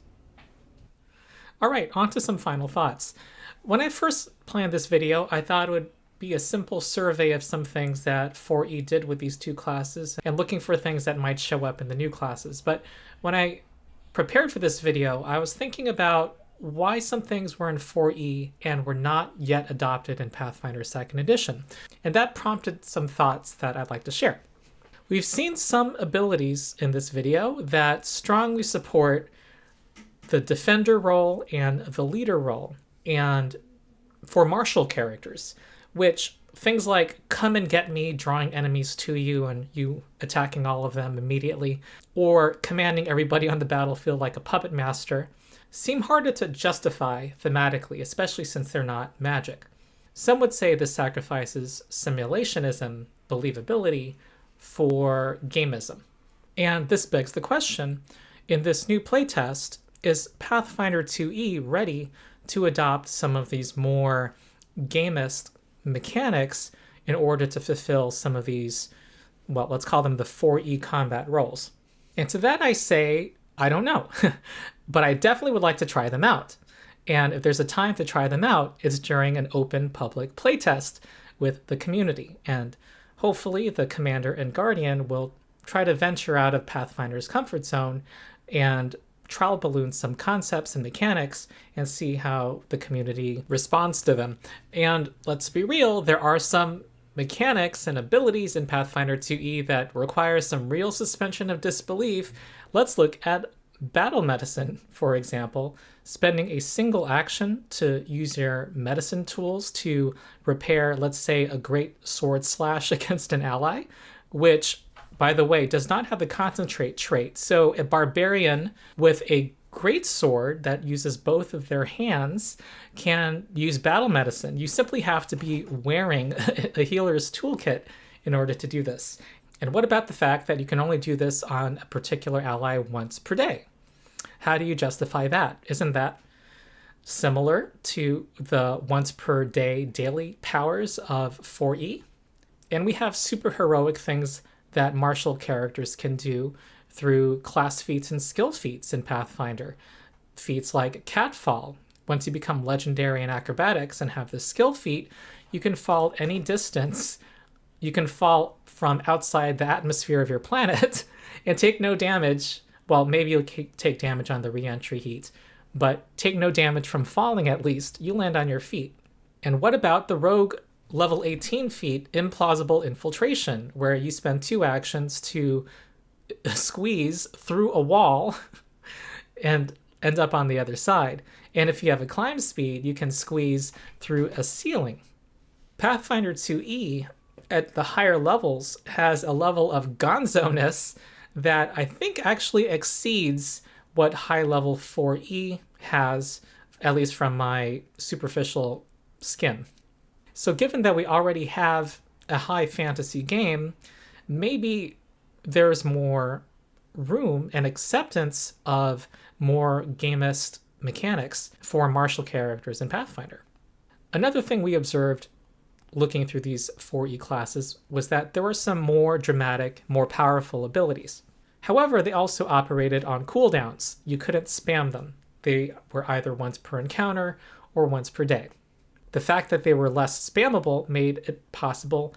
All right, on to some final thoughts. When I first planned this video, I thought it would be a simple survey of some things that 4E did with these two classes, and looking for things that might show up in the new classes. But when I prepared for this video, I was thinking about why some things were in 4E and were not yet adopted in Pathfinder 2nd Edition. And that prompted some thoughts that I'd like to share. We've seen some abilities in this video that strongly support the defender role and the leader role, and for martial characters, which things like come and get me, drawing enemies to you and you attacking all of them immediately, or commanding everybody on the battlefield like a puppet master, seem harder to justify thematically, especially since they're not magic. Some would say this sacrifices simulationism, believability, for gamism. And this begs the question, in this new playtest, is Pathfinder 2E ready to adopt some of these more gamist mechanics in order to fulfill some of these, well, let's call them the 4E combat roles? And to that I say, I don't know, but I definitely would like to try them out. And if there's a time to try them out, it's during an open public playtest with the community. And hopefully the commander and guardian will try to venture out of Pathfinder's comfort zone and trial balloon some concepts and mechanics and see how the community responds to them. And let's be real, there are some mechanics and abilities in Pathfinder 2E that require some real suspension of disbelief. Let's look at battle medicine, for example. Spending a single action to use your medicine tools to repair, let's say, a great sword slash against an ally, which, by the way, does not have the concentrate trait. So a barbarian with a great sword that uses both of their hands can use battle medicine. You simply have to be wearing a healer's toolkit in order to do this. And what about the fact that you can only do this on a particular ally once per day? How do you justify that? Isn't that similar to the once per day daily powers of 4E? And we have super heroic things that martial characters can do through class feats and skill feats in Pathfinder. Feats like Catfall, once you become legendary in acrobatics and have the skill feat, you can fall any distance. You can fall from outside the atmosphere of your planet and take no damage. Well, maybe you'll take damage on the re-entry heat, but take no damage from falling at least. You land on your feet. And what about the rogue level 18 feat, Implausible Infiltration, where you spend 2 actions to squeeze through a wall and end up on the other side. And if you have a climb speed, you can squeeze through a ceiling. Pathfinder 2e at the higher levels has a level of gonzo-ness that I think actually exceeds what high level 4e has, at least from my superficial skim. So given that we already have a high fantasy game, maybe there's more room and acceptance of more gamist mechanics for martial characters in Pathfinder. Another thing we observed looking through these 4e classes was that there were some more dramatic, more powerful abilities. However, they also operated on cooldowns. You couldn't spam them. They were either once per encounter or once per day. The fact that they were less spammable made it possible,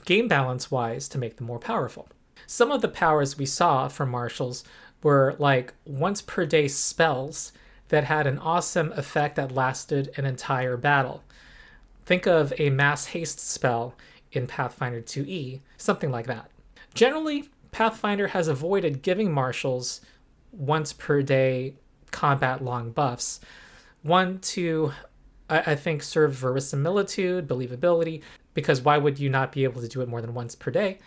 game balance-wise, to make them more powerful. Some of the powers we saw from martials were like once per day spells that had an awesome effect that lasted an entire battle. Think of a mass haste spell in Pathfinder 2e, something like that. Generally, Pathfinder has avoided giving martials once per day combat long buffs. One to, I think, serve verisimilitude, believability, because why would you not be able to do it more than once per day?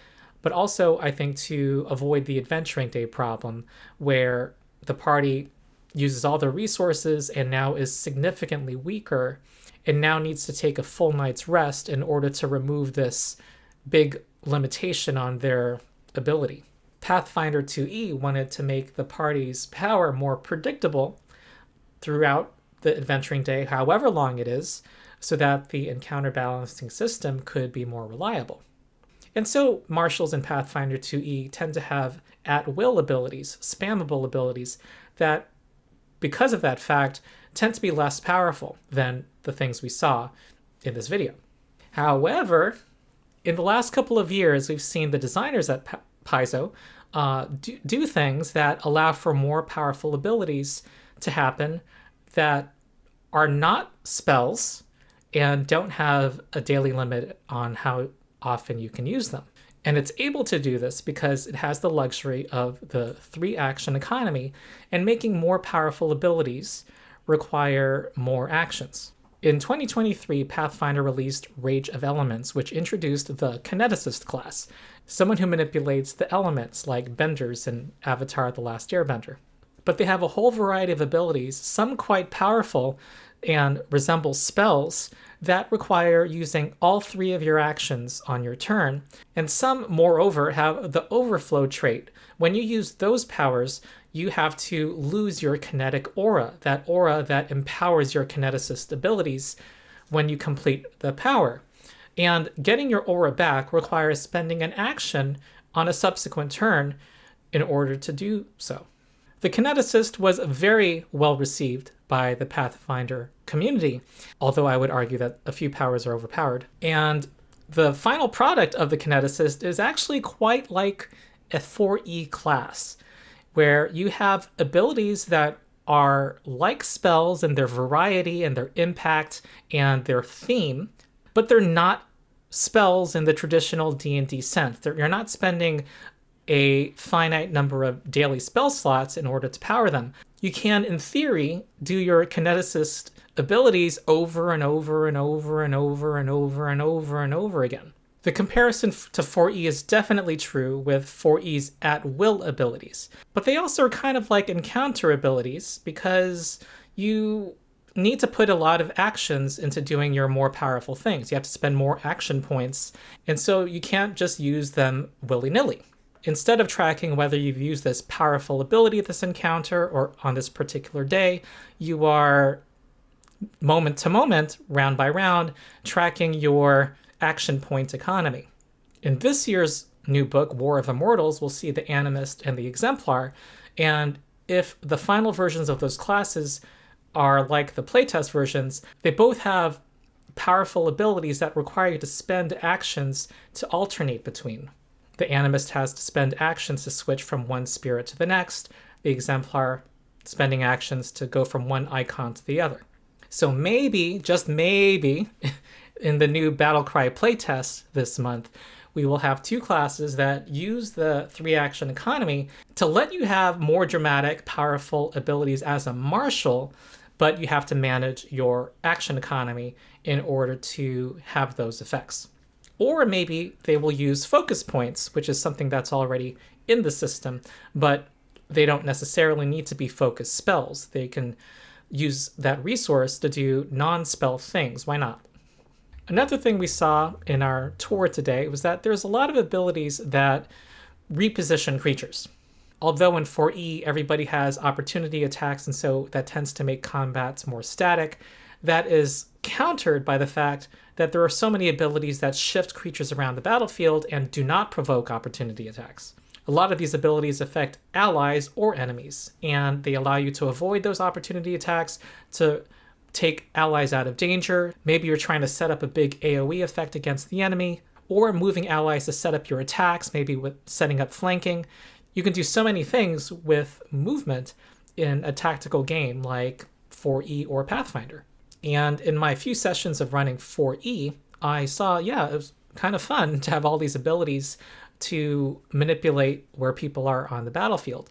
But also, I think, to avoid the adventuring day problem where the party uses all their resources and now is significantly weaker and now needs to take a full night's rest in order to remove this big limitation on their ability. Pathfinder 2e wanted to make the party's power more predictable throughout the adventuring day, however long it is, so that the encounter balancing system could be more reliable. And so martials in Pathfinder 2e tend to have at-will abilities, spammable abilities, that, because of that fact, tend to be less powerful than the things we saw in this video. However, in the last couple of years, we've seen the designers at Paizo do things that allow for more powerful abilities to happen that are not spells and don't have a daily limit on how often you can use them. And it's able to do this because it has the luxury of the 3-action economy, and making more powerful abilities require more actions. In 2023, Pathfinder released Rage of Elements, which introduced the Kineticist class, someone who manipulates the elements like benders in Avatar: The Last Airbender. But they have a whole variety of abilities, some quite powerful and resemble spells that require using all 3 of your actions on your turn, and some, moreover, have the overflow trait. When you use those powers, you have to lose your kinetic aura that empowers your kineticist abilities when you complete the power. And getting your aura back requires spending an action on a subsequent turn in order to do so. The Kineticist was very well received by the Pathfinder community, although I would argue that a few powers are overpowered. And the final product of the Kineticist is actually quite like a 4e class, where you have abilities that are like spells in their variety and their impact and their theme, but they're not spells in the traditional D&D sense. You're not spending a finite number of daily spell slots in order to power them. You can, in theory, do your kineticist abilities over and over and over and over and over and over and over again. The comparison to 4e is definitely true with 4e's at-will abilities, but they also are kind of like encounter abilities because you need to put a lot of actions into doing your more powerful things. You have to spend more action points, and so you can't just use them willy-nilly. Instead of tracking whether you've used this powerful ability at this encounter or on this particular day, you are moment to moment, round by round, tracking your action point economy. In this year's new book, War of Immortals, we'll see the Animist and the Exemplar, and if the final versions of those classes are like the playtest versions. They both have powerful abilities that require you to spend actions to alternate between. The Animist has to spend actions to switch from one spirit to the next, the Exemplar spending actions to go from one icon to the other. So maybe, just maybe, in the new Battlecry playtest this month, we will have two classes that use the 3-action economy to let you have more dramatic, powerful abilities as a marshal, but you have to manage your action economy in order to have those effects. Or maybe they will use focus points, which is something that's already in the system, but they don't necessarily need to be focus spells. They can use that resource to do non-spell things. Why not? Another thing we saw in our tour today was that there's a lot of abilities that reposition creatures. Although in 4E everybody has opportunity attacks, and so that tends to make combats more static, that is countered by the fact that there are so many abilities that shift creatures around the battlefield and do not provoke opportunity attacks. A lot of these abilities affect allies or enemies, and they allow you to avoid those opportunity attacks, to take allies out of danger. Maybe you're trying to set up a big AoE effect against the enemy, or moving allies to set up your attacks, maybe with setting up flanking. You can do so many things with movement in a tactical game like 4E or Pathfinder. And in my few sessions of running 4E, I saw, it was kind of fun to have all these abilities to manipulate where people are on the battlefield.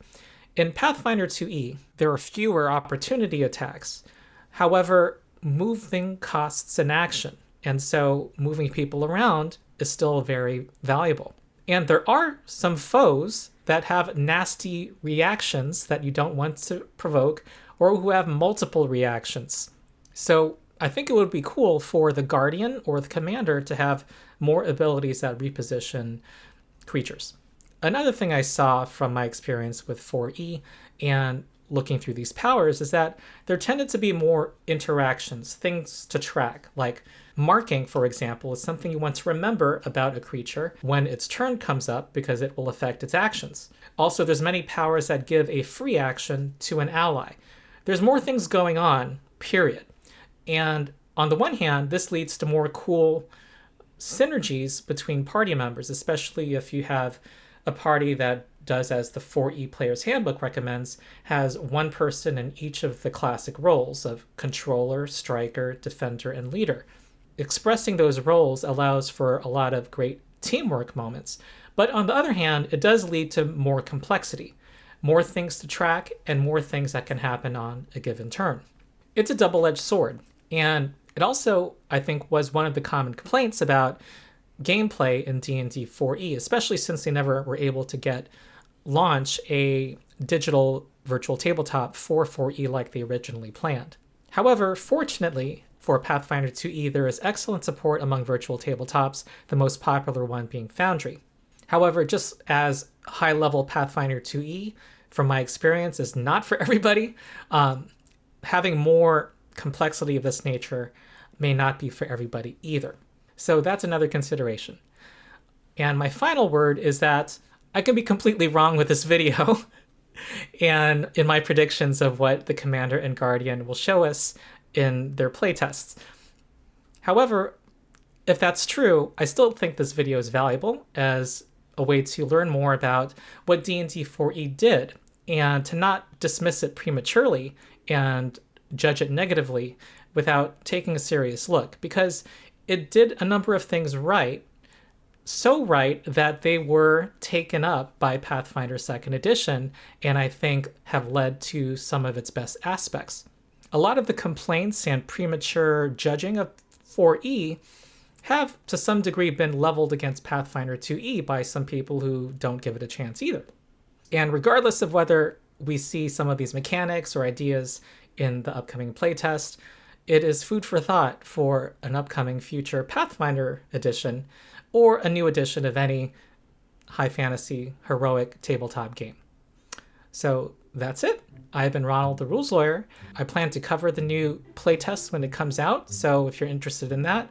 In Pathfinder 2E, there are fewer opportunity attacks. However, moving costs an action, and so moving people around is still very valuable. And there are some foes that have nasty reactions that you don't want to provoke, or who have multiple reactions. So I think it would be cool for the Guardian or the Commander to have more abilities that reposition creatures. Another thing I saw from my experience with 4E and looking through these powers is that there tended to be more interactions, things to track, like marking, for example, is something you want to remember about a creature when its turn comes up because it will affect its actions. Also, there's many powers that give a free action to an ally. There's more things going on, period. And on the one hand, this leads to more cool synergies between party members, especially if you have a party that does as the 4E Player's Handbook recommends, has one person in each of the classic roles of controller, striker, defender, and leader. Expressing those roles allows for a lot of great teamwork moments. But on the other hand, it does lead to more complexity, more things to track, and more things that can happen on a given turn. It's a double-edged sword, and it also, I think, was one of the common complaints about gameplay in D&D 4E, especially since they never were able to launch a digital virtual tabletop for 4E like they originally planned. However, fortunately for Pathfinder 2E, there is excellent support among virtual tabletops, the most popular one being Foundry. However, just as high-level Pathfinder 2E, from my experience, is not for everybody, having more complexity of this nature may not be for everybody either. So that's another consideration. And my final word is that I can be completely wrong with this video and in my predictions of what the Commander and Guardian will show us in their playtests. However, if that's true, I still think this video is valuable as a way to learn more about what D&D 4E did and to not dismiss it prematurely and judge it negatively without taking a serious look, because it did a number of things right, so right that they were taken up by Pathfinder 2nd Edition, and I think have led to some of its best aspects. A lot of the complaints and premature judging of 4E have, to some degree, been leveled against Pathfinder 2E by some people who don't give it a chance either. And regardless of whether we see some of these mechanics or ideas in the upcoming playtest, it is food for thought for an upcoming future Pathfinder edition or a new edition of any high fantasy heroic tabletop game. So that's it. I've been Ronald the Rules Lawyer. I plan to cover the new playtest when it comes out, so if you're interested in that,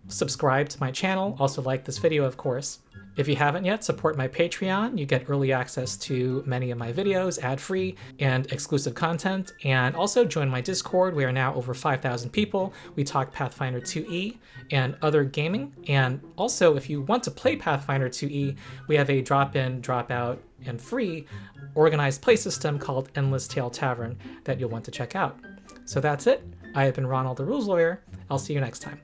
subscribe to my channel. Also like this video, of course. If you haven't yet, support my Patreon. You get early access to many of my videos, ad-free, and exclusive content. And also join my Discord. We are now over 5,000 people. We talk Pathfinder 2e and other gaming. And also, if you want to play Pathfinder 2e, we have a drop-in, drop-out, and free organized play system called Endless Tale Tavern that you'll want to check out. So that's it. I have been Ronald the Rules Lawyer. I'll see you next time.